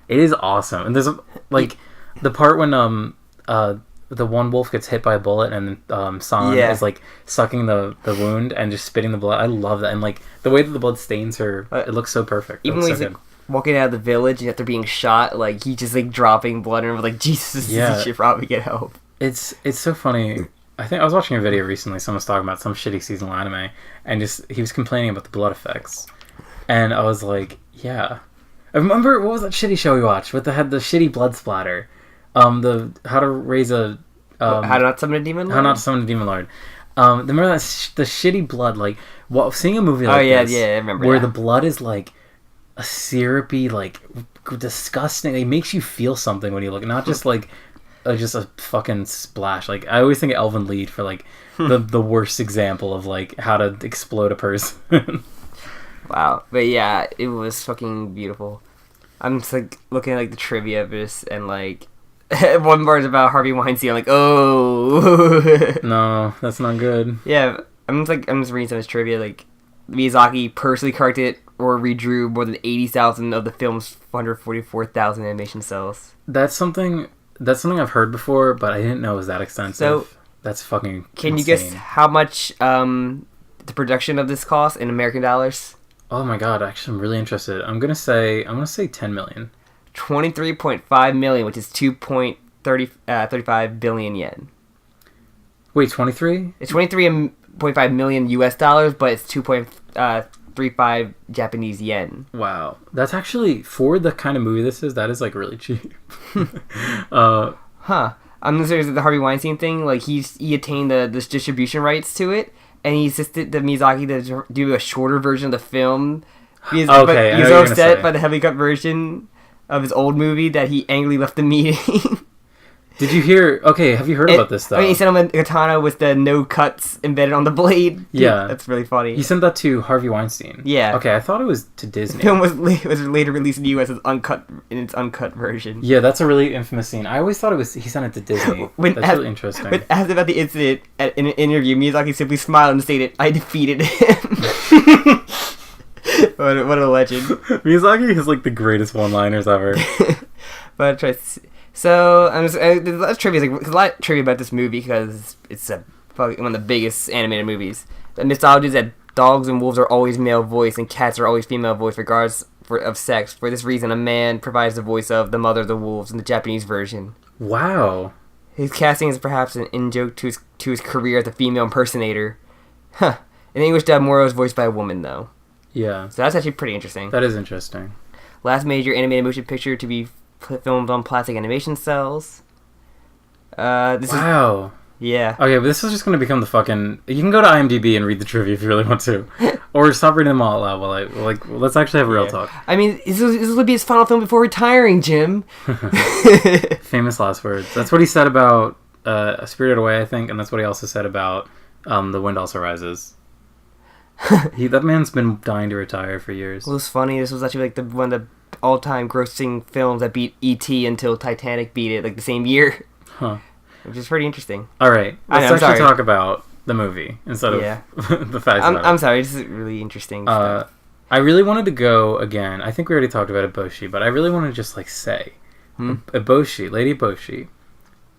It is awesome, and there's like the part when the the one wolf gets hit by a bullet and San is like sucking the wound and just spitting the blood. I love that, and like the way that the blood stains her, it looks so perfect. Even when he's like walking out of the village and after being shot, like he's just like dropping blood and we're like, Jesus, this should probably get help. It's so funny. I think I was watching a video recently. Someone was talking about some shitty seasonal anime, and he was complaining about the blood effects, and I was like, yeah. I remember, what was that shitty show we watched with had the shitty blood splatter, the how to raise a how not summon a demon lord. How not summon a demon lord. Remember that the shitty blood, like seeing a movie like this, I remember where the blood is like a syrupy, like disgusting. It makes you feel something when you look, not just like. Just a fucking splash. Like I always think of Elven Lied for like the worst example of like how to explode a person. Wow, but yeah, it was fucking beautiful. I'm just like looking at like the trivia of this, and like one part about Harvey Weinstein. I'm like, oh no, that's not good. Yeah, I'm just reading some of his trivia. Like Miyazaki personally corrected or redrew more than 80,000 of the film's 144,000 animation cells. That's something I've heard before, but I didn't know it was that extensive. So, that's fucking Can insane. you guess how much the production of this cost in American dollars? Oh my god, actually I'm really interested. I'm gonna say 10 million. 23.5 million, which is 2.35 billion yen. Wait, 23? It's 23.5 million US dollars, but it's 2.35 Japanese yen. Wow. That's actually, for the kind of movie this is, that is like really cheap. I'm serious with the Harvey Weinstein thing. Like he attained this distribution rights to it, and he assisted the Miyazaki to do a shorter version of the film. He was so upset by the heavily cut version of his old movie that he angrily left the meeting. Did you hear? Okay, have you heard about this though? I mean, he sent him a katana with the no cuts embedded on the blade. Dude, yeah, that's really funny. He sent that to Harvey Weinstein. Yeah. Okay, I thought it was to Disney. The film was later released in the U.S. as its uncut version. Yeah, that's a really infamous scene. I always thought he sent it to Disney. That's really interesting. When asked about the incident in an interview, Miyazaki simply smiled and stated, "I defeated him." What a legend. Miyazaki has like the greatest one-liners ever. But try. So there's a lot of trivia, a lot of trivia about this movie because it's probably one of the biggest animated movies. The mythology is that dogs and wolves are always male voice and cats are always female voice, regardless of sex. For this reason, a man provides the voice of the mother of the wolves in the Japanese version. Wow. His casting is perhaps an in-joke to his career as a female impersonator. Huh. In English dub, Moro is voiced by a woman, though. Yeah. So that's actually pretty interesting. That is interesting. Last major animated motion picture to be filmed on plastic animation cells. Wow. Yeah. Okay, but this is just going to become the fucking... You can go to IMDb and read the trivia if you really want to. Or stop reading them all out while let's actually have a real talk. I mean, this will be his final film before retiring, Jim. Famous last words. That's what he said about Spirited Away, I think, and that's what he also said about The Wind Also Rises. That man's been dying to retire for years. Well, it was funny. This was actually like one of the all-time grossing films that beat E.T. until Titanic beat it like the same year. Huh. Which is pretty interesting. All right, let's actually talk about the movie instead of the facts. I'm sorry, this is really interesting stuff. I really wanted to go again. I think we already talked about Eboshi, but I really want to just say, Eboshi, Lady Eboshi,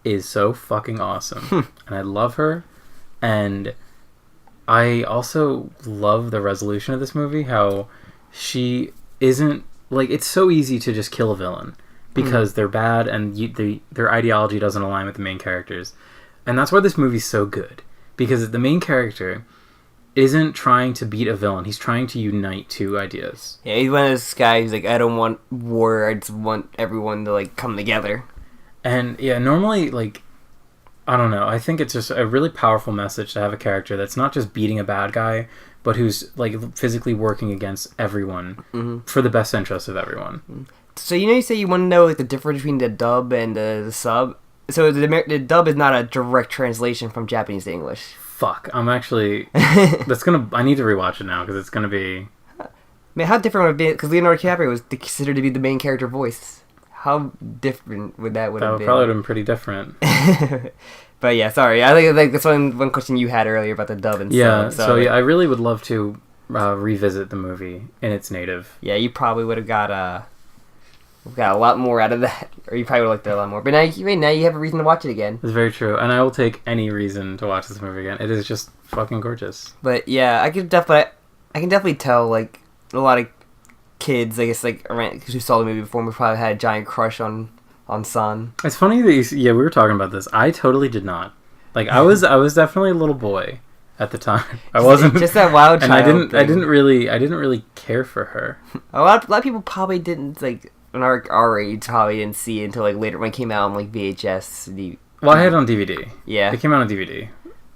is so fucking awesome, and I love her, and I also love the resolution of this movie. How she isn't like, it's so easy to just kill a villain because they're bad and their ideology doesn't align with the main characters. And that's why this movie's so good. Because the main character isn't trying to beat a villain. He's trying to unite two ideas. Yeah, he's one of those guys who's like, I don't want war. I just want everyone to, like, come together. And, yeah, normally, like, I don't know. I think it's just a really powerful message to have a character that's not just beating a bad guy, but who's, like, physically working against everyone for the best interest of everyone. So, you say you want to know, like, the difference between the dub and the sub? So, the dub is not a direct translation from Japanese to English. Fuck. I'm actually... I need to rewatch it now, because it's gonna be... Man, how different would it be? Because Leonardo DiCaprio was considered to be the main character voice. How different would that have been? That would probably have been pretty different. But yeah, sorry. I think that's one question you had earlier about the dub and stuff. So yeah, I really would love to revisit the movie in its native. Yeah, you probably would have got We got a lot more out of that, or you probably would like that a lot more. But now you have a reason to watch it again. It's very true, and I will take any reason to watch this movie again. It is just fucking gorgeous. But yeah, I can definitely tell like a lot of kids, I guess, like who saw the movie before, we probably had a giant crush on San. It's funny that we were talking about this. I totally did not. Like I was definitely a little boy at the time. I wasn't just that wild child. And I didn't really care for her. A lot of people probably didn't like. When our age, probably didn't see it until like later when it came out on like VHS. Well, I had it on DVD. Yeah, it came out on DVD,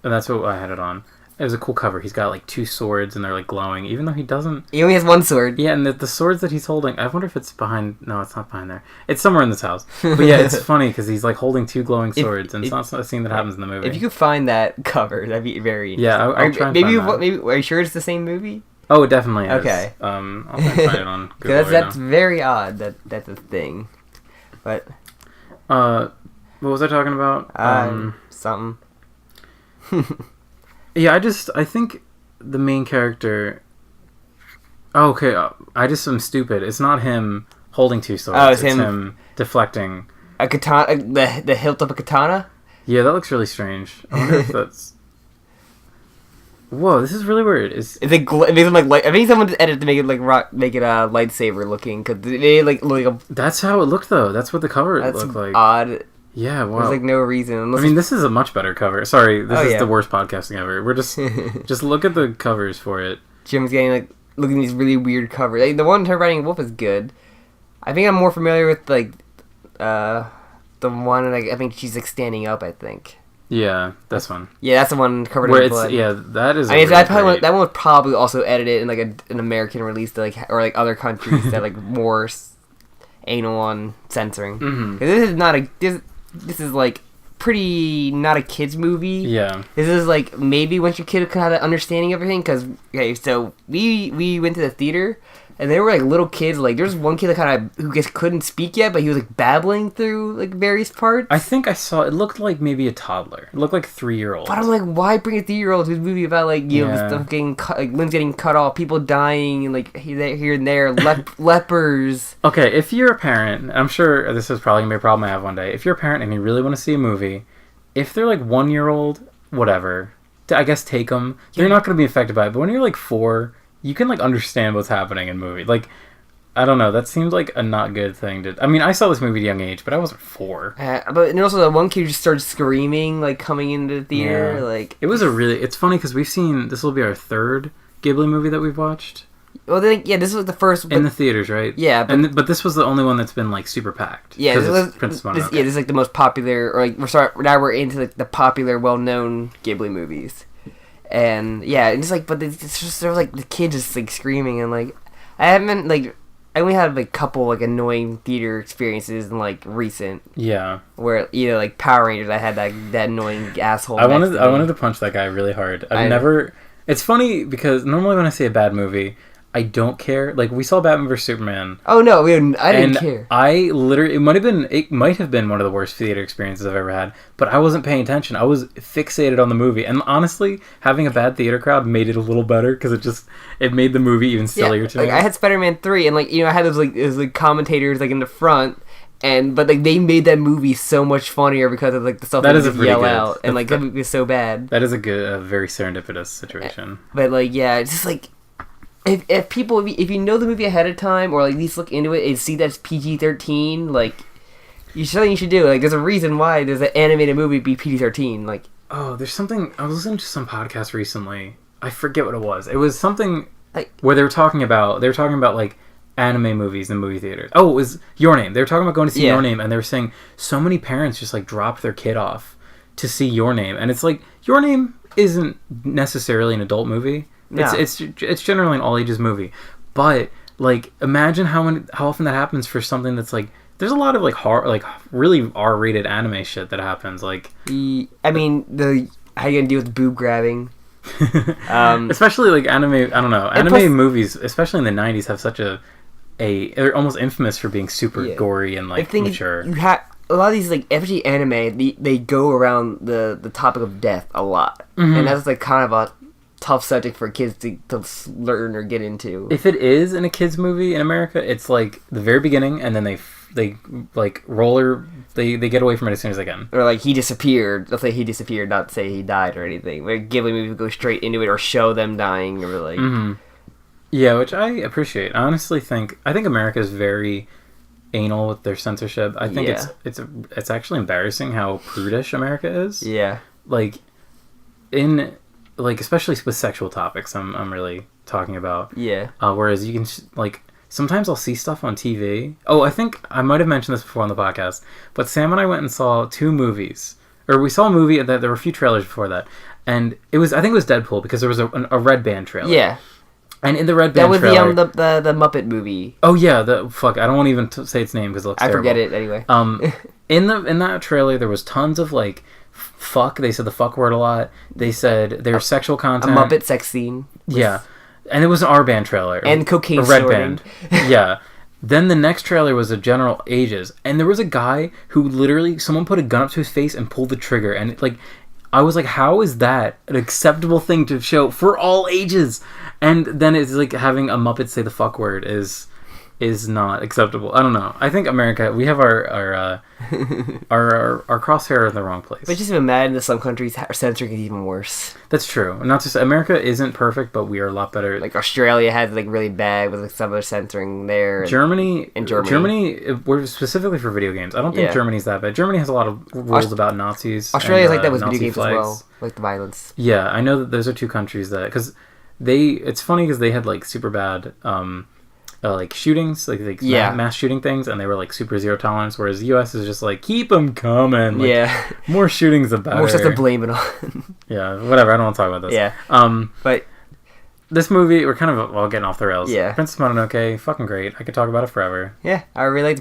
and that's what I had it on. It was a cool cover. He's got like 2 swords, and they're like glowing, even though he doesn't. He only has 1 sword. Yeah, and the swords that he's holding, I wonder if it's behind. No, it's not behind there. It's somewhere in this house. But yeah, it's funny because he's like holding 2 glowing swords, and it's not a scene that happens in the movie. If you could find that cover, that'd be very. Yeah, I'll try and find that. Maybe are you sure it's the same movie? Oh, it definitely is. Okay. I'll try and find it on Google right that's now. very odd. That's a thing. But. What was I talking about? Something. Yeah, I think the main character. Oh, okay, I just am stupid. It's not him holding 2 swords. Oh, it's him deflecting. A katana, the hilt of a katana. Yeah, that looks really strange. I wonder if that's. Whoa, this is really weird. It makes him like I think someone edited to make it like make it a lightsaber looking because they like That's how it looked though. That's what the cover looked like. Odd. Yeah, wow. There's like no reason. I mean, this is a much better cover. Sorry, this is the worst podcasting ever. We're just look at the covers for it. Jim's getting like looking at these really weird covers. Like, the one her riding wolf is good. I think I'm more familiar with like the one like I think she's like standing up. I think. Yeah, this one. Yeah, that's the one covered where in blood. Yeah, that is. I mean, that one was probably also edited in like an American release to like or like other countries that like more anal on censoring. Mm-hmm. This is not a this is like pretty not a kids movie. Yeah. This is like maybe once your kid can have an understanding of everything. Because okay, so we went to the theater. And they were like little kids. Like there's one kid that kind of who just couldn't speak yet, but he was like babbling through like various parts. I think I saw it looked like maybe a toddler. It looked like 3-year-old. But I'm like, why bring a 3-year-old to a movie about like stuff getting cut, like limbs getting cut off, people dying, and like here and there, lepers. Okay, if you're a parent, I'm sure this is probably gonna be a problem I have one day. If you're a parent and you really want to see a movie, if they're like 1-year-old, whatever, I guess take them. They're not gonna be affected by it. But when you're like 4. You can, like, understand what's happening in movie. Like, I don't know. That seems like a not good thing to... I mean, I saw this movie at a young age, but I wasn't 4. But and also the one kid just started screaming, like, coming into the theater. Yeah. Like it was a really... It's funny because we've seen... This will be our 3rd Ghibli movie that we've watched. Well, then, yeah, this was the first... in the theaters, right? Yeah. But this was the only one that's been, like, super packed. Yeah, this was Princess Mononoke. This is, like, the most popular... Or, like, now we're into, like, the popular, well-known Ghibli movies. And yeah, it's like, but it's just there was like the kid just like screaming and like I only had like a couple like annoying theater experiences in like recent. Yeah. Where either like Power Rangers, I had that annoying asshole. I wanted to punch that guy really hard. I've never. It's funny because normally when I see a bad movie, I don't care. Like we saw Batman vs Superman. Oh no, I didn't care. I literally it might have been one of the worst theater experiences I've ever had. But I wasn't paying attention. I was fixated on the movie, and honestly, having a bad theater crowd made it a little better because it made the movie even sillier to me. I had Spider-Man 3, and like I had those commentators like in the front. But like they made that movie so much funnier because of like the stuff that they yell out, and like that movie was so bad. That is a very serendipitous situation. But like it's just like. If you know the movie ahead of time or like at least look into it and see that it's PG-13, like you should do. Like there's a reason why there's an animated movie be PG-13. Like there's something I was listening to some podcast recently. I forget what it was. It was something like where they were talking about like anime movies in movie theaters. Oh, it was Your Name. They were talking about going to see Your Name, and they were saying so many parents just like dropped their kid off to see Your Name, and it's like Your Name isn't necessarily an adult movie. No. It's generally an all ages movie, but like imagine how often that happens for something that's like there's a lot of like really R-rated anime shit that happens. Like I mean how you gonna deal with boob grabbing? Especially like anime. I don't know. Anime movies, especially in the 90s, have such they're almost infamous for being super gory and like mature. A lot of these like FG anime, they go around the topic of death a lot, and that's like kind of a tough subject for kids to learn or get into. If it is in a kids movie in America, it's like the very beginning, and then they like roller. They get away from it as soon as they can. Or like he disappeared. Let's say he disappeared, not say he died or anything. Like Ghibli movies go straight into it or show them dying or like. Mm-hmm. Yeah, which I appreciate. I honestly think America is very anal with their censorship. I think it's actually embarrassing how prudish America is. Yeah. Like especially with sexual topics. I'm really talking about. Yeah. Whereas you can like. Sometimes I'll see stuff on TV. Oh, I think I might have mentioned this before on the podcast, but Sam and I went and saw 2 movies. Or we saw a movie, and there were a few trailers before that. And I think it was Deadpool, because there was a Red Band trailer. Yeah. And in the Red Band trailer... That was the Muppet movie. Oh, yeah. I don't want to even say its name, because it looks terrible. I forget it, anyway. In that trailer, there was tons of, like, fuck. They said the fuck word a lot. They said there was sexual content. A Muppet sex scene. Yeah. And it was an R-Band trailer. And cocaine Red snorting. Band. Yeah. Then the next trailer was a general ages. And there was a guy who literally, someone put a gun up to his face and pulled the trigger. And I was like, how is that an acceptable thing to show for all ages? And then it's like having a Muppet say the fuck word is not acceptable. I don't know. I think America, we have our crosshair in the wrong place. But just imagine that some countries are censoring it even worse. That's true. Not just America isn't perfect, but we are a lot better. Like Australia has like really bad with like, some of the censoring there. Germany, we're specifically for video games. I don't think Germany's that bad. Germany has a lot of rules about Nazis. Australia's like that with Nazi video games flags. as well, like the violence. Yeah, I know that those are 2 countries that because it's funny because they had like super bad. Like shootings, like mass shooting things, and they were like super zero tolerance. Whereas the U.S. is just like keep them coming. Like, more shootings the better. More stuff to blame it on. Yeah, whatever. I don't want to talk about this. Yeah. But this movie, we're kind of all getting off the rails. Yeah. Princess Mononoke, fucking great. I could talk about it forever. Yeah, I really like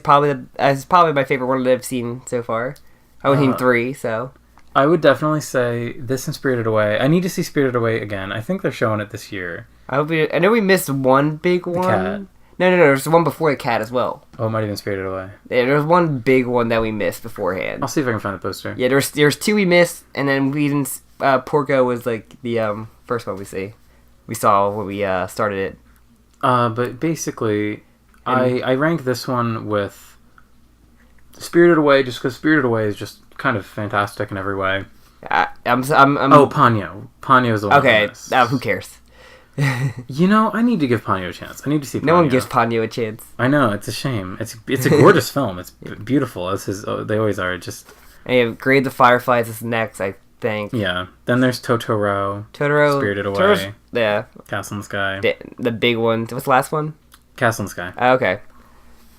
it's probably my favorite one that I've seen so far. I only seen 3, so. I would definitely say this and Spirited Away. I need to see Spirited Away again. I think they're showing it this year. I know we missed one big one. The Cat. No, there's one before the Cat as well. Oh, it might have been Spirited Away. Yeah, there was one big one that we missed beforehand. I'll see if I can find the poster. Yeah, there's 2 we missed, and then Porco was like the first one we saw when we started it. But basically, I rank this one with Spirited Away just because Spirited Away is just kind of fantastic in every way. Ponyo. Ponyo is the one. Okay, who cares? I need to give Ponyo a chance. I need to see Ponyo. No one gives Ponyo a chance. I know, it's a shame. It's a gorgeous film. It's beautiful, as they always are. Just and you have Grave the Fireflies is next, I think. Yeah. Then there's Totoro, Spirited Away, Castle in the Sky. The big one. What's the last one? Castle in the Sky. Okay.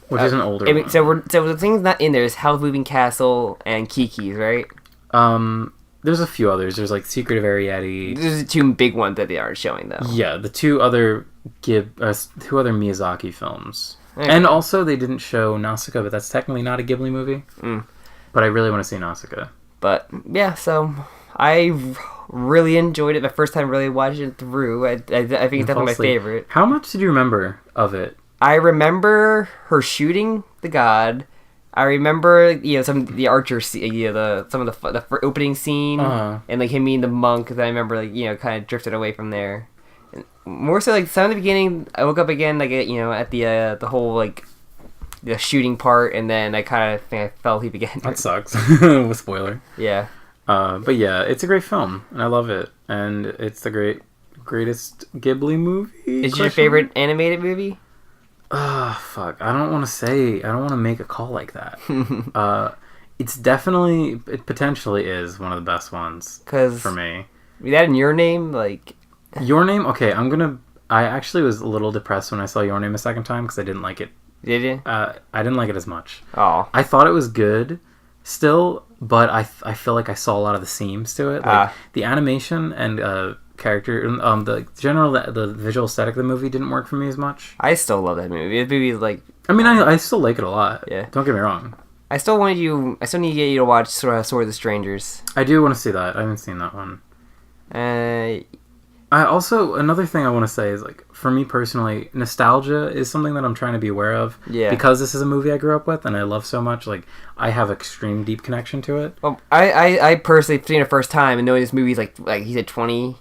Which is an older one. So the thing's not in there is Howl's Moving Castle and Kiki's, right? There's a few others. There's like Secret of Arrietty. There's the 2 big ones that they aren't showing though. Yeah, the 2 other Miyazaki films. Okay. And also they didn't show Nausicaa, but that's technically not a Ghibli movie. But I really want to see Nausicaa. But yeah, so I really enjoyed it. The first time really watching it through. I think it's definitely my favorite. How much did you remember of it? I remember her shooting the god. I remember, some of the archer scene, some of the opening scene, and like him being the monk. Cause I remember, kind of drifted away from there. And more so, like some of the beginning, I woke up again, like at the whole like the shooting part, and then I kind of think I fell asleep again. That sucks. With spoiler. Yeah. But yeah, it's a great film, and I love it, and it's the greatest Ghibli movie. Is it your favorite animated movie? Fuck. I don't want to make a call like that. It potentially is one of the best ones for me. That in Your Name, like... Your Name? Okay, I actually was a little depressed when I saw Your Name a second time because I didn't like it. Did you? I didn't like it as much. Oh. I thought it was good still, but I feel like I saw a lot of the seams to it. Like, the animation and... character, the visual aesthetic of the movie didn't work for me as much. I still love that movie. The movie is like... I still like it a lot. Yeah. Don't get me wrong. I still need to get you to watch Sword of the Strangers. I do want to see that. I haven't seen that one. Another thing I want to say is, like, for me personally, nostalgia is something that I'm trying to be aware of. Yeah. Because this is a movie I grew up with and I love so much. Like, I have extreme deep connection to it. Well, I personally seen it the first time and knowing this movie's like he said 21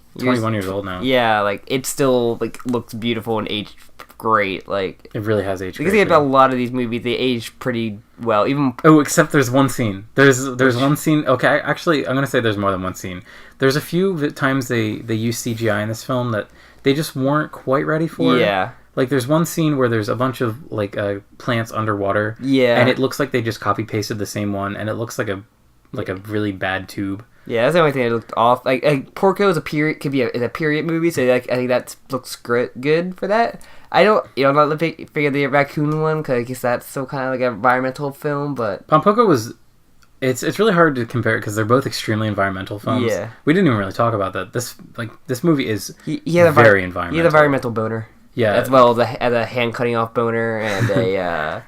years old now. Yeah, like it still like looks beautiful and aged great. Like it really has aged. Because about a lot of these movies, they age pretty well. Even except there's one scene. There's one scene. Okay, actually, I'm gonna say there's more than one scene. There's a few times they use CGI in this film that they just weren't quite ready for. Yeah. Like there's one scene where there's a bunch of like plants underwater. Yeah. And it looks like they just copy pasted the same one, and it looks like a really bad tube. Yeah, that's the only thing that looked off. Like Porco is a period movie, so like I think that looks good for that. I don't, I'm not figure the raccoon one because I guess that's still kind of like an environmental film, but Pampoco was. It's really hard to compare because they're both extremely environmental films. Yeah. We didn't even really talk about that. This movie is very environmental. He had an environmental boner. Yeah. As well as a hand cutting off boner and a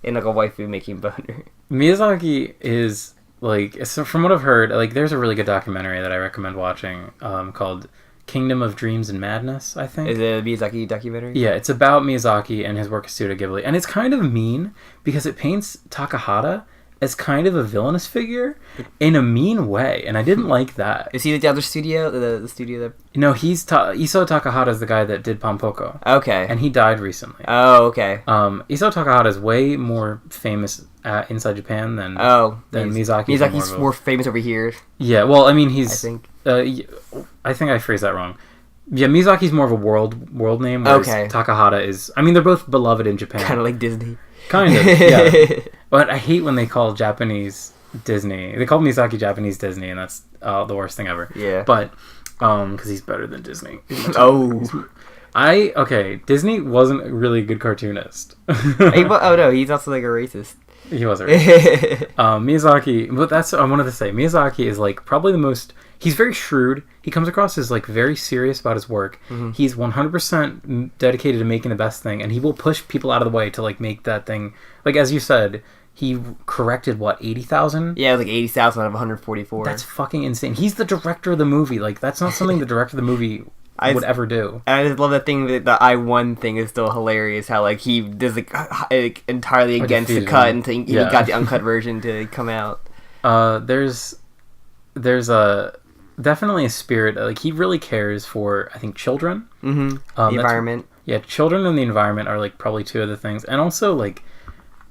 and like a waifu making boner. Miyazaki is like, so from what I've heard, like there's a really good documentary that I recommend watching called Kingdom of Dreams and Madness, I think. Is it a Miyazaki documentary? Yeah, it's about Miyazaki and his work at Studio Ghibli. And it's kind of mean because it paints Takahata as kind of a villainous figure in a mean way, and I didn't like that. Is he the other studio? The studio that... No, he's Isao Takahata is the guy that did Pampoco. Okay. And he died recently. Oh, okay. Isao Takahata is way more famous inside Japan than Miyazaki. Miyazaki's more famous over here. Yeah, well, I mean, I think I phrased that wrong. Yeah, Miyazaki's more of a world name, whereas Takahata is... I mean, they're both beloved in Japan. Kind of like Disney. Kind of, yeah. But I hate when they call Japanese Disney. They call Miyazaki Japanese Disney, and that's the worst thing ever. Yeah. But, because he's better than Disney. Disney wasn't a really good cartoonist. No, he's also like a racist. He was a racist. Miyazaki, but that's I wanted to say. Miyazaki is like probably the most... He's very shrewd. He comes across as like very serious about his work. Mm-hmm. He's 100% dedicated to making the best thing, and he will push people out of the way to like make that thing. Like as you said, he corrected 80,000. Yeah, it was like 80,000 out of 144. That's fucking insane. He's the director of the movie. Like that's not something the director of the movie would ever do. And I just love that thing that the I-1 thing is still hilarious. How like he does like entirely against the cut and he got the uncut version to come out. There's a definitely a spirit. Like he really cares for, I think, children. Mm-hmm. The environment. Yeah, children and the environment are like probably two of the things, and also like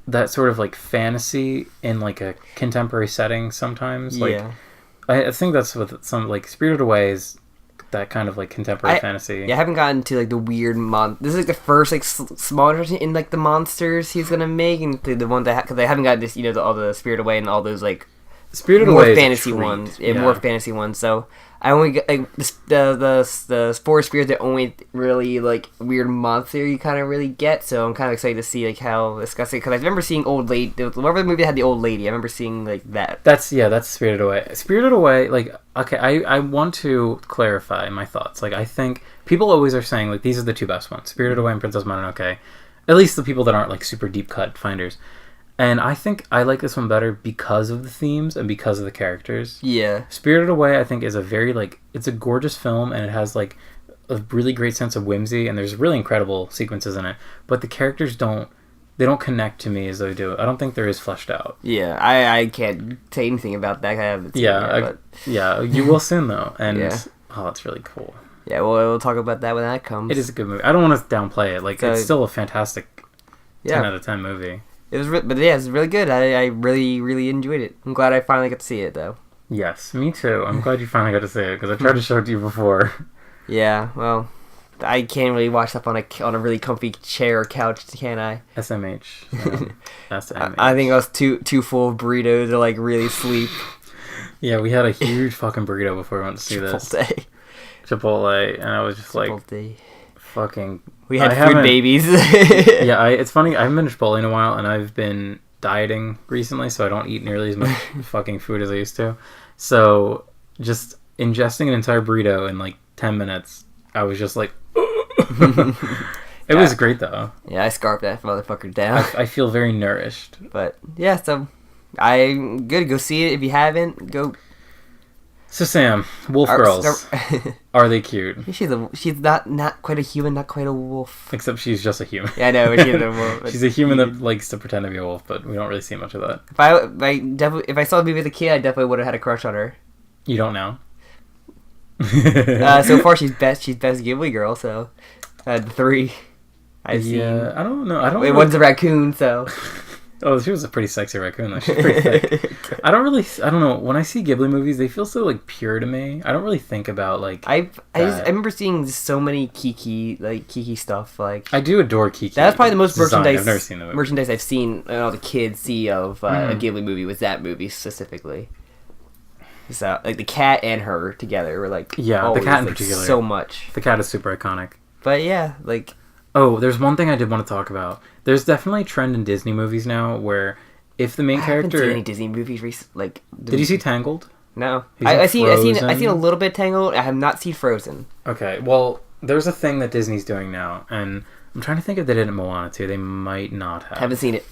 that sort of like fantasy in like a contemporary setting. Sometimes, like I think that's what some like Spirited Away is. That kind of like contemporary fantasy. Yeah, I haven't gotten to like the weird This is like the first like smaller in like the monsters he's gonna make, and the one that because I haven't got this all the Spirited Away and all those like Spirited more Away fantasy ones, more fantasy ones. So I only get like the Forest Spirits the only really like weird monster you kind of really get. So I'm kind of excited to see like how disgusting because I remember seeing Old Lady. Whatever the movie that had the old lady, I remember seeing like that. That's Spirited Away. Spirited Away, like okay, I want to clarify my thoughts. Like I think people always are saying like these are the two best ones, Spirited Away and Princess Mononoke. At least the people that aren't like super deep cut finders. And I think I like this one better because of the themes and because of the characters. Yeah. Spirited Away, I think, is a very, like... It's a gorgeous film, and it has, like, a really great sense of whimsy, and there's really incredible sequences in it. But the characters don't... They don't connect to me as they do. I don't think they're as fleshed out. Yeah, I can't say anything about that. I haven't seen it, yeah, you will soon, though. And, oh, it's really cool. Yeah, well, we'll talk about that when that comes. It is a good movie. I don't want to downplay it. Like, it's still a fantastic 10 out of 10 movie. It was, it's really good. I really, really enjoyed it. I'm glad I finally got to see it, though. Yes, me too. I'm glad you finally got to see it because I tried to show it to you before. Yeah, well, I can't really watch stuff on a really comfy chair or couch, can I? SMH. SMH. I think I was too full of burritos to like really sleep. Yeah, we had a huge fucking burrito before we went to see this. Chipotle, and I was just like, fucking. We had food babies. Yeah, it's funny. I haven't been to Chipotle in a while, and I've been dieting recently, so I don't eat nearly as much fucking food as I used to. So just ingesting an entire burrito in like 10 minutes, I was just like, it was great though. Yeah, I scarfed that motherfucker down. I feel very nourished. But yeah, so I'm good. Go see it if you haven't. Go. So Sam, wolf girls, are they cute? She's not quite a human, not quite a wolf. Except she's just a human. Yeah, I know, but she's a wolf. She's a human that likes to pretend to be a wolf, but we don't really see much of that. If I saw the movie as a kid, I definitely would have had a crush on her. You don't now. So far, she's best Ghibli girl. So, 3. I've seen. I don't know. I don't. It wasn't a raccoon, so. Oh, she was a pretty sexy raccoon, though. She's pretty thick. I don't know. When I see Ghibli movies, they feel so, like, pure to me. I don't really think about, like, I remember seeing so many Kiki stuff. Like, I do adore Kiki. That's probably the most merchandise. I've never seen the movie. Merchandise I've seen all the kids see of a Ghibli movie was that movie specifically. So, like, the cat and her together were, like, yeah, always, the cat in like, particular. so much. The cat is super iconic. But, yeah, like... Oh, there's one thing I did want to talk about. There's definitely a trend in Disney movies now where if the main character... I haven't seen any Disney movies recently. Did you see Tangled? No. I've seen a little bit Tangled. I have not seen Frozen. Okay, well, there's a thing that Disney's doing now, and I'm trying to think if they did it in Moana too. They might not have. Haven't seen it.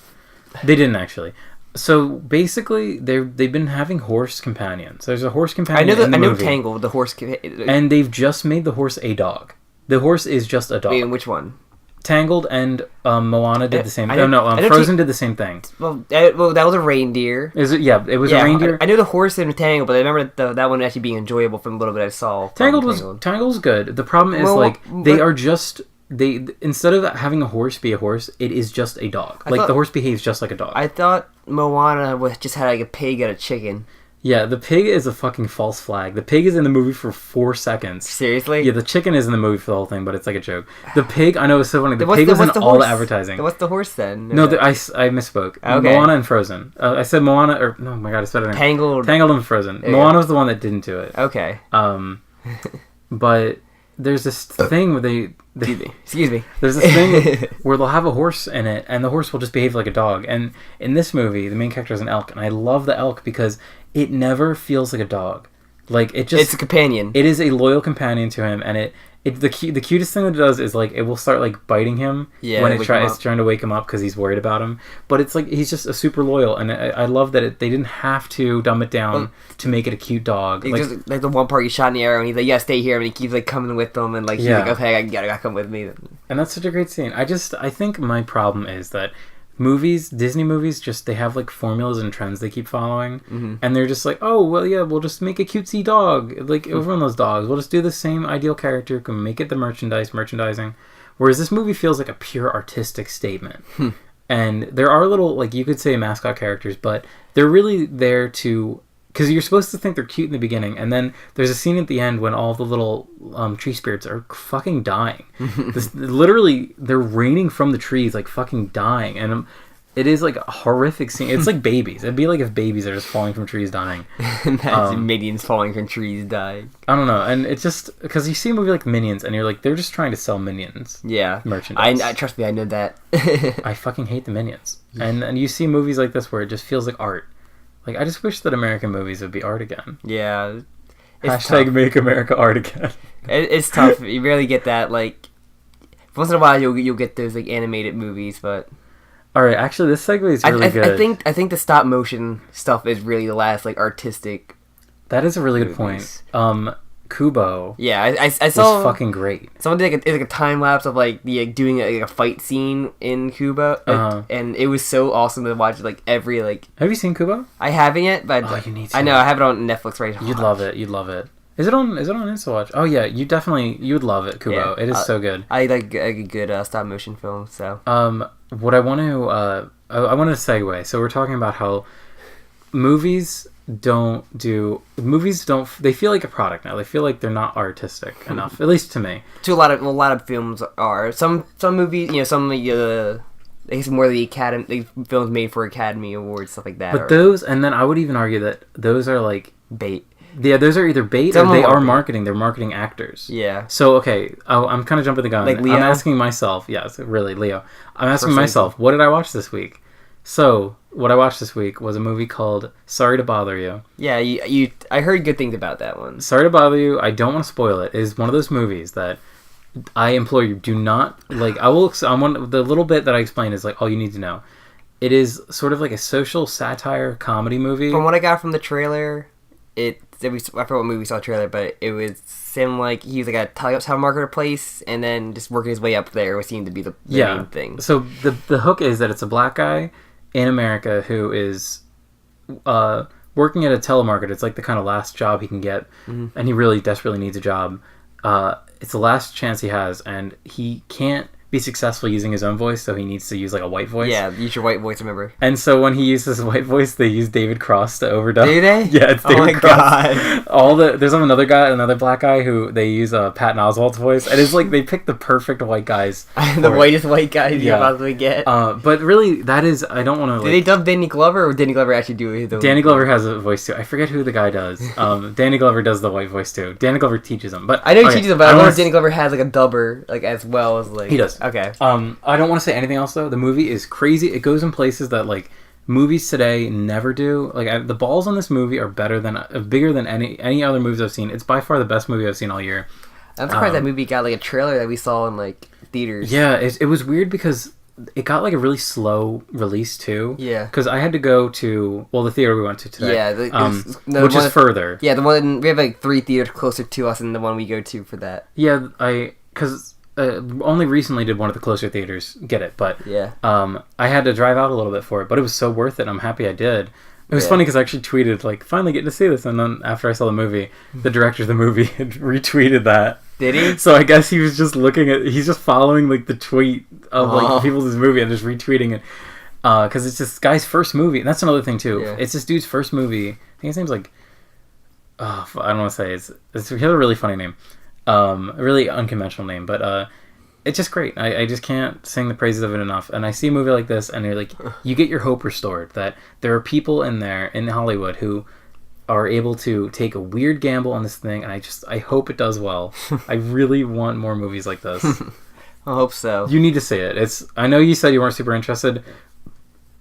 They didn't actually. So basically, they've been having horse companions. There's a horse companion. I know Tangled, the horse. And they've just made the horse a dog. The horse is just a dog. Wait, which one? Tangled and Moana did the same thing. Frozen did the same thing. Well, that was a reindeer. Is it? Yeah, it was a reindeer. I know the horse in Tangled, but I remember that one actually being enjoyable from a little bit I saw. Tangled's good. The problem is they are just instead of having a horse be a horse, it is just a dog. The horse behaves just like a dog. I thought Moana just had like a pig and a chicken. Yeah, the pig is a fucking false flag. The pig is in the movie for 4 seconds. Seriously? Yeah, the chicken is in the movie for the whole thing, but it's like a joke. The pig, I know it's so funny. The pig was in all the advertising. What's the horse then? No, I misspoke. Okay. Moana and Frozen. I said Moana, or oh my god, it's better than Tangled and Frozen. Yeah. Moana was the one that didn't do it. Okay. But there's this thing where Excuse me. There's this thing where they'll have a horse in it, and the horse will just behave like a dog. And in this movie, the main character is an elk, and I love the elk because it never feels like a dog. Like it's a companion. It is a loyal companion to him, and the cutest thing that it does is like it will start like biting him when it's trying to wake him up because he's worried about him. But it's like he's just a super loyal, and I love that they didn't have to dumb it down to make it a cute dog. Like the one part he shot in the arrow, and he's like, "Yeah, stay here," and he keeps like coming with them, and like he's like, "Okay, I gotta come with me." And that's such a great scene. I think my problem is that Disney movies, they have like formulas and trends they keep following, and they're just like, oh well, yeah, we'll just make a cutesy dog, like everyone loves dogs. We'll just do the same ideal character, can make it the merchandising. Whereas this movie feels like a pure artistic statement, and there are little, like, you could say mascot characters, but they're really there to. Because you're supposed to think they're cute in the beginning, and then there's a scene at the end when all the little tree spirits are fucking dying. Literally, they're raining from the trees, like fucking dying, and it is like a horrific scene. It's like babies. It'd be like if babies are just falling from trees dying. Imagine minions falling from trees dying. I don't know, and it's just because you see a movie like Minions, and you're like, they're just trying to sell Minions. Yeah, merchandise. I trust me, I know that. I fucking hate the Minions, and you see movies like this where it just feels like art. Like, I just wish that American movies would be art again. Yeah. Hashtag tough. Make America art again. It's tough. You rarely get that, like... Once in a while, you'll get those, like, animated movies, but... Alright, actually, this segue is really good. I think the stop-motion stuff is really the last, like, artistic... That is a really good point. Kubo. Yeah, I saw. Was fucking great. Someone did like a time lapse of like doing a fight scene in Kubo, and it was so awesome to watch. Like every like. Have you seen Kubo? I haven't yet, but you need to. I know I have it on Netflix right now. You'd love it. You'd love it. Is it on InstaWatch? Oh yeah, you would love it, Kubo. Yeah, it is so good. I like a good stop motion film. So. What I want to I want to segue. So we're talking about how movies they feel like a product now. They feel like they're not artistic enough, at least to me. To a lot of films are. Some movies, some I guess more of the Academy films made for Academy Awards, stuff like that. But those, and then I would even argue that those are like bait. Yeah, those are either bait or they are marketing. They're marketing actors. Yeah. So okay, I'm kind of jumping the gun. Like Leo? I'm asking myself. Yes, really, Leo. I'm asking myself, what did I watch this week? So, what I watched this week was a movie called Sorry to Bother You. Yeah, I heard good things about that one. Sorry to Bother You, I don't want to spoil it. It is one of those movies that I implore you, do not, like, the little bit that I explained is, like, all you need to know. It is sort of like a social satire comedy movie. From what I got from the trailer, I forgot what movie we saw the trailer, but it was him, like, he was like a telemarketer place, and then just working his way up there was seemed to be the main thing. So, the hook is that it's a black guy in America who is working at a telemarketer. It's like the kind of last job he can get, and he really desperately needs a job. It's the last chance he has, and he can't be successful using his own voice, so he needs to use like a white voice. Yeah, use your white voice, remember. And so when he uses his white voice, they use David Cross to overdub. Do they? Yeah, it's David Cross. God. There's another guy, another black guy who they use Patton Oswalt's voice, and it's like they picked the perfect white guys. The whitest white guys you possibly get. But really, that is, I don't want to. Did they dub Danny Glover, or Danny Glover actually do it? Danny Glover has a voice too. I forget who the guy does. Danny Glover does the white voice too. Danny Glover teaches him, but I know he teaches him, but I don't know if Danny Glover has like a dubber, like as well as like he does. Okay. I don't want to say anything else though. The movie is crazy. It goes in places that like movies today never do. Like the balls on this movie are bigger than any other movies I've seen. It's by far the best movie I've seen all year. I'm surprised that movie got like a trailer that we saw in like theaters. Yeah, it was weird because it got like a really slow release too. Yeah. Because I had to go to the theater we went to today. Yeah, which is further. Yeah, the one we have like 3 theaters closer to us than the one we go to for that. Yeah, because only recently did one of the closer theaters get it, but yeah. I had to drive out a little bit for it, but it was so worth it. I'm happy I did. It was funny because I actually tweeted like, finally getting to see this, and then after I saw the movie, the director of the movie had retweeted that. Did he? So I guess he was just he's just following like the tweet of like the people in this movie and just retweeting it. Because it's this guy's first movie, and that's another thing too. Yeah. It's this dude's first movie. I think his name's like, I don't want to say he has a really funny name, a really unconventional name, but it's just great. I just can't sing the praises of it enough. And I see a movie like this, and you're like, you get your hope restored that there are people in Hollywood who are able to take a weird gamble on this thing, and I hope it does well. I really want more movies like this. I hope so. You need to see it. I know you said you weren't super interested.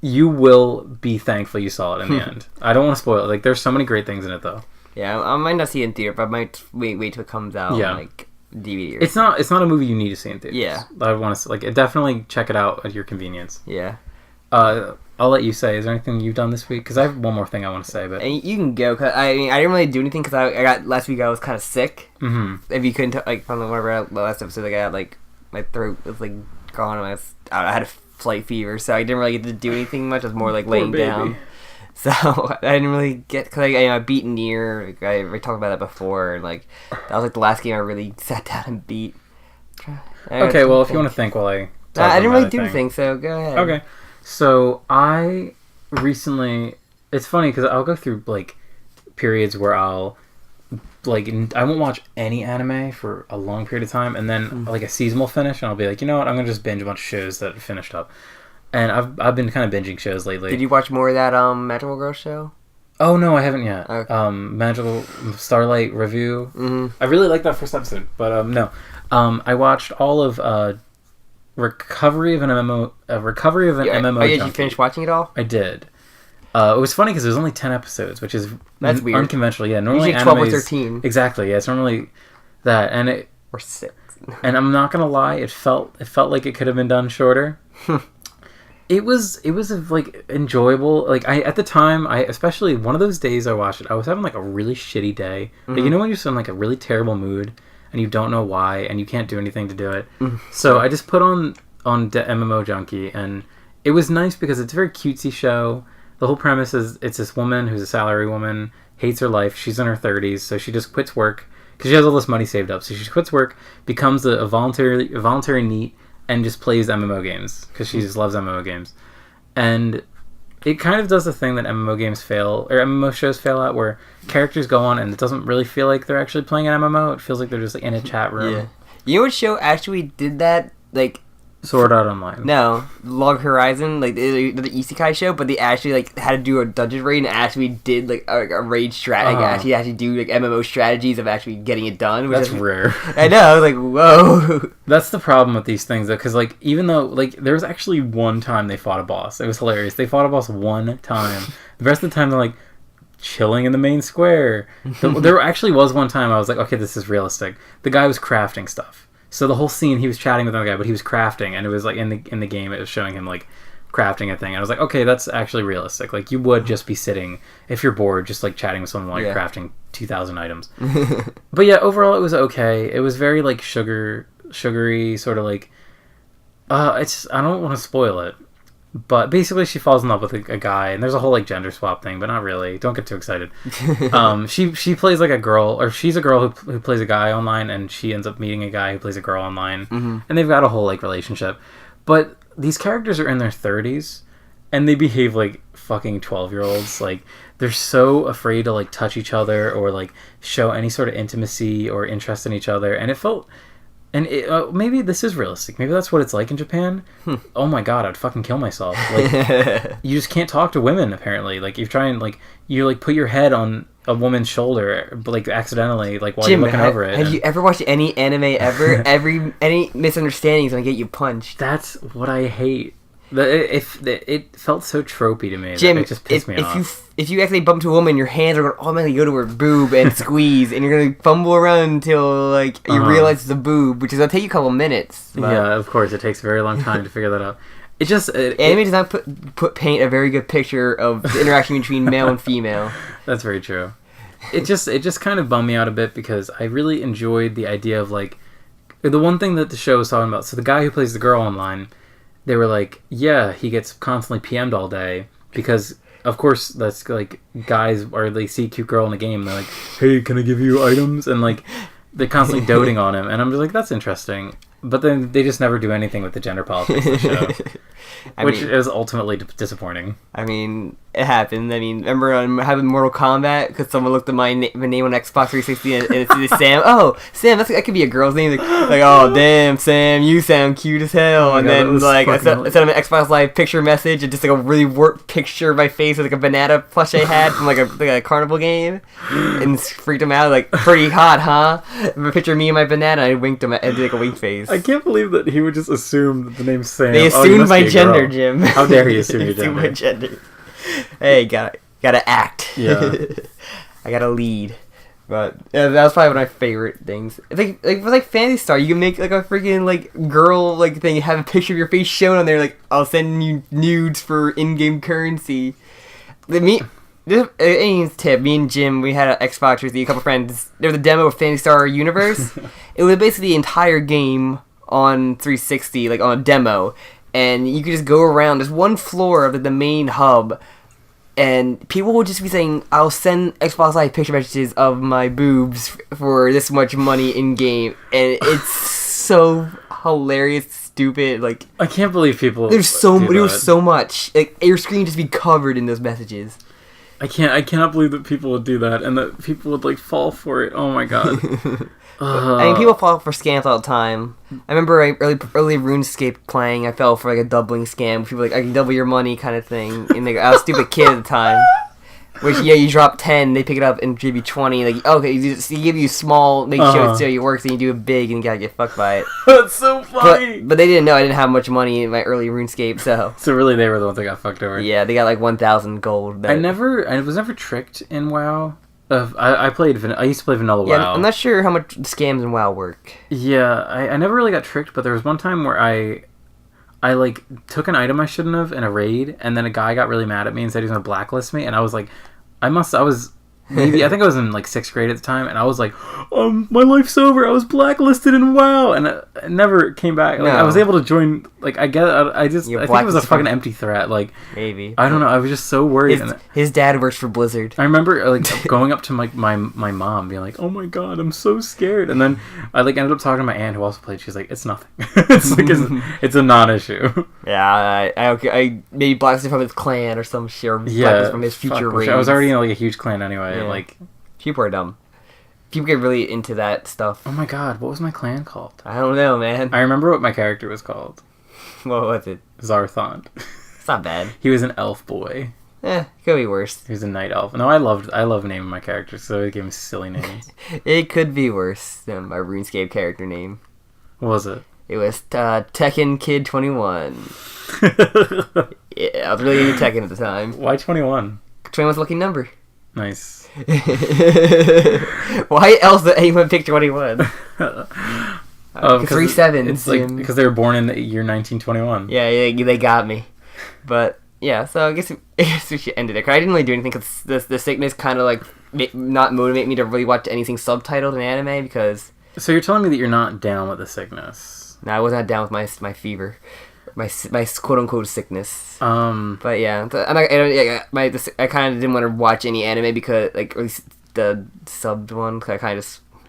You will be thankful you saw it in the end. I don't want to spoil it. Like, there's so many great things in it, though. Yeah, I might not see it in theater, but I might wait till it comes out. Yeah. Like DVD. It's not a movie you need to see in theaters. Yeah. I want to definitely check it out at your convenience. Yeah. I'll let you say. Is there anything you've done this week? Because I have one more thing I want to say. But and you can go. Cause I didn't really do anything because I got last week. I was kind of sick. Mm-hmm. If you couldn't from the last episode, like I had like my throat was like gone. And I had a flight fever, so I didn't really get to do anything much. I was more like laying down. So I didn't really get because I beat Nier. Like, I talked about that before, and like that was like the last game I really sat down and beat. Okay, well, if you want to think while I didn't really do anything, so go ahead. Okay. So I recently, it's funny because I'll go through like periods where I'll like I won't watch any anime for a long period of time, and then like a season will finish, and I'll be like, you know what, I'm gonna just binge a bunch of shows that finished up, and I've been kind of binging shows lately. Did you watch more of that Magical Girl show? Oh no, I haven't yet. Okay. Magical Starlight Review. Mm-hmm. I really liked that first episode, but no, I watched all of Recovery of an MMO. MMO. Oh, yeah, you finished watching it all? I did. It was funny because there's only 10 episodes, which is that's weird. Unconventional. Yeah, normally usually 12 or 13. Exactly. Yeah, it's normally that, and or 6. And I'm not gonna lie, it felt like it could have been done shorter. It was like enjoyable. Like at the time, especially one of those days I watched it, I was having like a really shitty day. Mm-hmm. Like, you know when you're just in like a really terrible mood and you don't know why and you can't do anything to do it. So I just put on MMO Junkie, and it was nice because it's a very cutesy show. The whole premise is it's this woman who's a salary woman, hates her life. She's in her 30s, so she just quits work because she has all this money saved up. So she quits work, becomes a voluntary NEET, and just plays MMO games because she just loves MMO games. And it kind of does the thing that MMO shows fail at, where characters go on and it doesn't really feel like they're actually playing an MMO. It feels like they're just like in a chat room. Yeah. You know what show actually did that? Like Sword Art Online. No, Log Horizon, like the Isekai show, but they actually like had to do a dungeon raid and actually did like a raid strategy. Actually do like MMO strategies of actually getting it done. That's rare. I know. I was like, whoa. That's the problem with these things, though, because like even though like there was actually one time they fought a boss, it was hilarious. They fought a boss one time. The rest of the time they're like chilling in the main square. There actually was one time I was like, okay, this is realistic. The guy was crafting stuff. So the whole scene, he was chatting with another guy, but he was crafting, and it was like in the game, it was showing him like crafting a thing. And I was like, okay, that's actually realistic. Like you would just be sitting if you're bored, just like chatting with someone while you're crafting 2,000 items. But yeah, overall it was okay. It was very like sugary, sort of like. I don't want to spoil it. But basically, she falls in love with a guy, and there's a whole like gender swap thing, but not really. Don't get too excited. She plays like a girl, or she's a girl who plays a guy online, and she ends up meeting a guy who plays a girl online, and they've got a whole like relationship. But these characters are in their 30s, and they behave like fucking 12-year-olds. Like they're so afraid to like touch each other or like show any sort of intimacy or interest in each other, and it felt. And maybe this is realistic. Maybe that's what it's like in Japan. Oh my god, I'd fucking kill myself. Like, you just can't talk to women, apparently. Like, you try and, like, you, like, put your head on a woman's shoulder, but, like, accidentally, like, while Jim, you're looking over it. Have you ever watched any anime ever? Any misunderstandings gonna get you punched. That's what I hate. It felt so tropey to me. Jim, that it just pissed me off. If you actually bump to a woman, your hands are going to automatically go to her boob and squeeze, and you're going to fumble around until like you realize it's a boob, which is going to take you a couple minutes. But... Yeah, of course, it takes a very long time to figure that out. It just anime does not paint a very good picture of the interaction between male and female. That's very true. It just kind of bummed me out a bit because I really enjoyed the idea of like the one thing that the show was talking about. So the guy who plays the girl online, they were like, yeah, he gets constantly PM'd all day because, of course, that's like guys, or they see a cute girl in a game, and they're like, hey, can I give you items? And like, they're constantly doting on him, and I'm just like, that's interesting. But then they just never do anything with the gender politics of the show, which is ultimately disappointing. I mean, it happened. I mean, remember having Mortal Kombat because someone looked at my name on Xbox 360 and it's Sam. Oh, Sam, that could be a girl's name. Like, oh, damn, Sam, you sound cute as hell. And then like I sent him an Xbox Live picture message and just like a really warped picture of my face with like a banana plush I had from like a carnival game, and freaked him out. Like, pretty hot, huh? A picture of me and my banana. I winked him. I did like a wink face. I can't believe that he would just assume that the name's Sam. They assumed my gender, Jim. How dare he assume your gender? My gender. Hey, gotta act. Yeah. I gotta lead. But yeah, that was probably one of my favorite things. It's like Fantasy Star, you can make like a freaking like girl like thing, have a picture of your face shown on there. Like, I'll send you nudes for in-game currency. Any tip, me and Jim, we had an Xbox with a couple friends. There was a demo of Fantasy Star Universe. It was basically the entire game on 360, like on a demo, and you could just go around. There's one floor of the main hub, and people would just be saying, I'll send Xbox Live picture messages of my boobs for this much money in game, and it's so hilarious, stupid. Like, I can't believe people. There was so much. Like, your screen just be covered in those messages. I cannot believe that people would do that, and that people would like fall for it. Oh my god. I mean, people fall for scams all the time. I remember early RuneScape playing, I fell for like a doubling scam. People were like, I can double your money kind of thing. And like, I was a stupid kid at the time. Which, yeah, you drop 10, they pick it up and give you 20. Like, okay, you give you small, make sure it works, and you do it big, and you gotta get fucked by it. That's so funny! But they didn't know I didn't have much money in my early RuneScape, so... So really, they were the ones that got fucked over. Yeah, they got like 1,000 gold. I was never tricked in WoW. I used to play vanilla WoW. Yeah, I'm not sure how much scams in WoW work. Yeah, I never really got tricked, but there was one time where I like took an item I shouldn't have in a raid, and then a guy got really mad at me and said he was gonna blacklist me, and I was like, I think I was in like 6th grade at the time, and I was like, my life's over. I was blacklisted in WoW, and I never came back. Like, no. I was able to join. Like, I think it was a fucking empty threat. Like, maybe, I don't know. I was just so worried. His dad works for Blizzard. I remember like going up to my mom, being like, "Oh my god, I'm so scared." And then I like ended up talking to my aunt who also played. She's like, "It's nothing. it's a non-issue." Yeah, I maybe blacklisted from his clan or some shit. Or blacklisted from his future raids. I was already in like a huge clan anyway. Yeah. Like, people are dumb. People get really into that stuff. Oh my god, what was my clan called? I don't know, man. I remember what my character was called. What was it? Zarthon. It's not bad. He was an elf boy. Could be worse. He was a night elf. No, I love naming my characters, so I gave him silly names. It could be worse than my RuneScape character name. What was it? It was Tekken Kid 21. Yeah, I was really into Tekken at the time. Why 21? 21's a lucky number. Nice. Why else would anyone pick 21? 3 sevens. It's like because they were born in the year 1921. Yeah, they got me. But yeah, so I guess we should end it there. Cause I didn't really do anything because the sickness kind of like not motivate me to really watch anything subtitled in anime because. So you're telling me that you're not down with the sickness? No, I was not down with my fever. my quote unquote sickness. But yeah, I kind of didn't want to watch any anime because like at least the subbed one. Cause I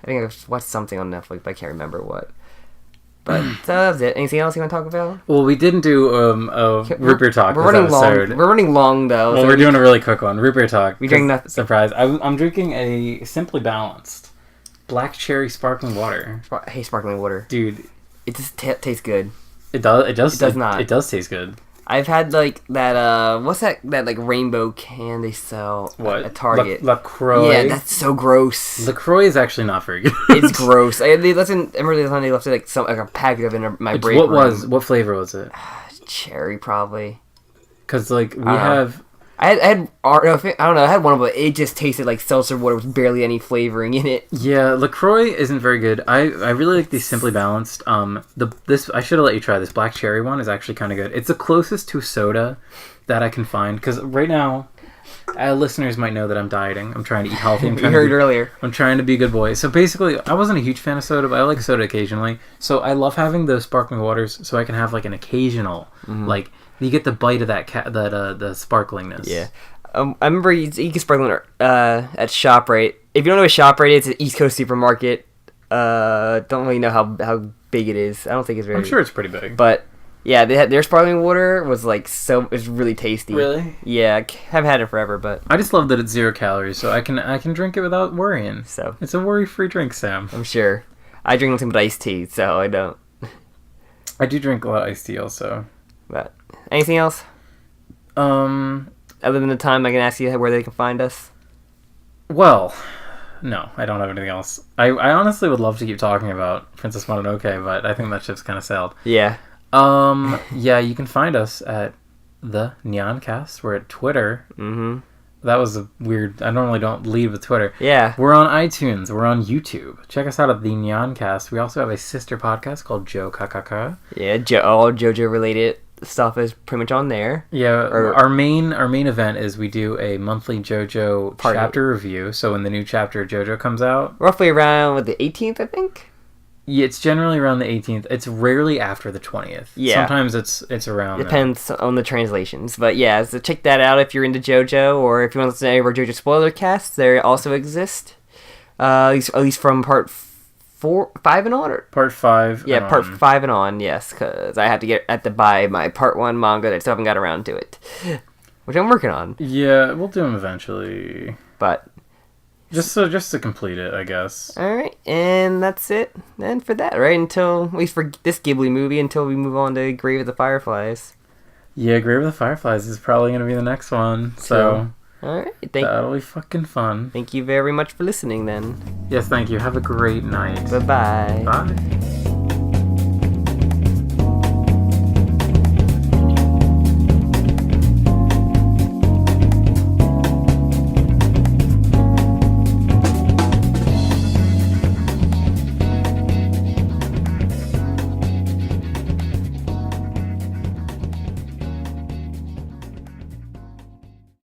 think I watched something on Netflix, but I can't remember what. But that was it. Anything else you want to talk about? Well, we didn't do a root beer talk. We're running long. We're running long though. Well, so we're doing a really quick one. Root beer talk. We drink nothing. Surprise! I'm drinking a Simply Balanced black cherry sparkling water. I hate sparkling water, dude. It just tastes good. It does. It does not. It does taste good. I've had like that. What's that like rainbow can they sell at Target? LaCroix. Yeah, that's so gross. LaCroix is actually not very good. It's gross. They left it like a packet of it in my break room. What flavor was it? Cherry probably. Because like we have. I don't know. I had one, but it just tasted like seltzer water with barely any flavoring in it. Yeah, LaCroix isn't very good. I really like these Simply Balanced. This I should have let you try this black cherry one is actually kind of good. It's the closest to soda that I can find because right now, listeners might know that I'm dieting. I'm trying to eat healthy. You heard earlier. I'm trying to be a good boy. So basically, I wasn't a huge fan of soda, but I like soda occasionally. So I love having those sparkling waters, so I can have like an occasional like. You get the bite of the sparklingness. Yeah. I remember you can sparkling at ShopRite. If you don't know what ShopRite is, it's an East Coast supermarket. Don't really know how big it is. I don't think it's very. I'm sure it's pretty big. But yeah, their sparkling water was it's really tasty. Really? Yeah, I haven't had it forever, but I just love that it's 0 calories, so I can drink it without worrying. So it's a worry-free drink, Sam. I'm sure. I drink nothing but iced tea, so I don't. I do drink a lot of iced tea also. But anything else? Other than the time, I can ask you where they can find us. Well, no, I don't have anything else. I honestly would love to keep talking about Princess Mononoke, but I think that ship's kind of sailed. Yeah. Yeah, you can find us at the Nyancast. We're at Twitter. Mm-hmm. That was a weird. I normally don't lead with Twitter. Yeah. We're on iTunes. We're on YouTube. Check us out at the Nyancast. We also have a sister podcast called Joe Kakaka. Yeah, all JoJo related stuff is pretty much on there. Yeah, our main event is we do a monthly JoJo chapter review. So when the new chapter of JoJo comes out, roughly around the 18th, I think. Yeah, it's generally around the 18th. It's rarely after the 20th. Yeah. Sometimes it's around. Depends on the translations. But yeah, so check that out if you're into JoJo, or if you want to listen to any of our JoJo spoiler casts, they also exist. At least from part 5 and on? Part 5. Yeah, part 5 and on, yes, because I have to buy my part 1 manga that I still haven't got around to it. Which I'm working on. Yeah, we'll do them eventually. But just to complete it, I guess. Alright, and that's it. And for that, right? Until, at least for this Ghibli movie, until we move on to Grave of the Fireflies. Yeah, Grave of the Fireflies is probably going to be the next one. So, alright. That'll be fucking fun. Thank you very much for listening then. Yes, thank you. Have a great night. Bye-bye. Bye.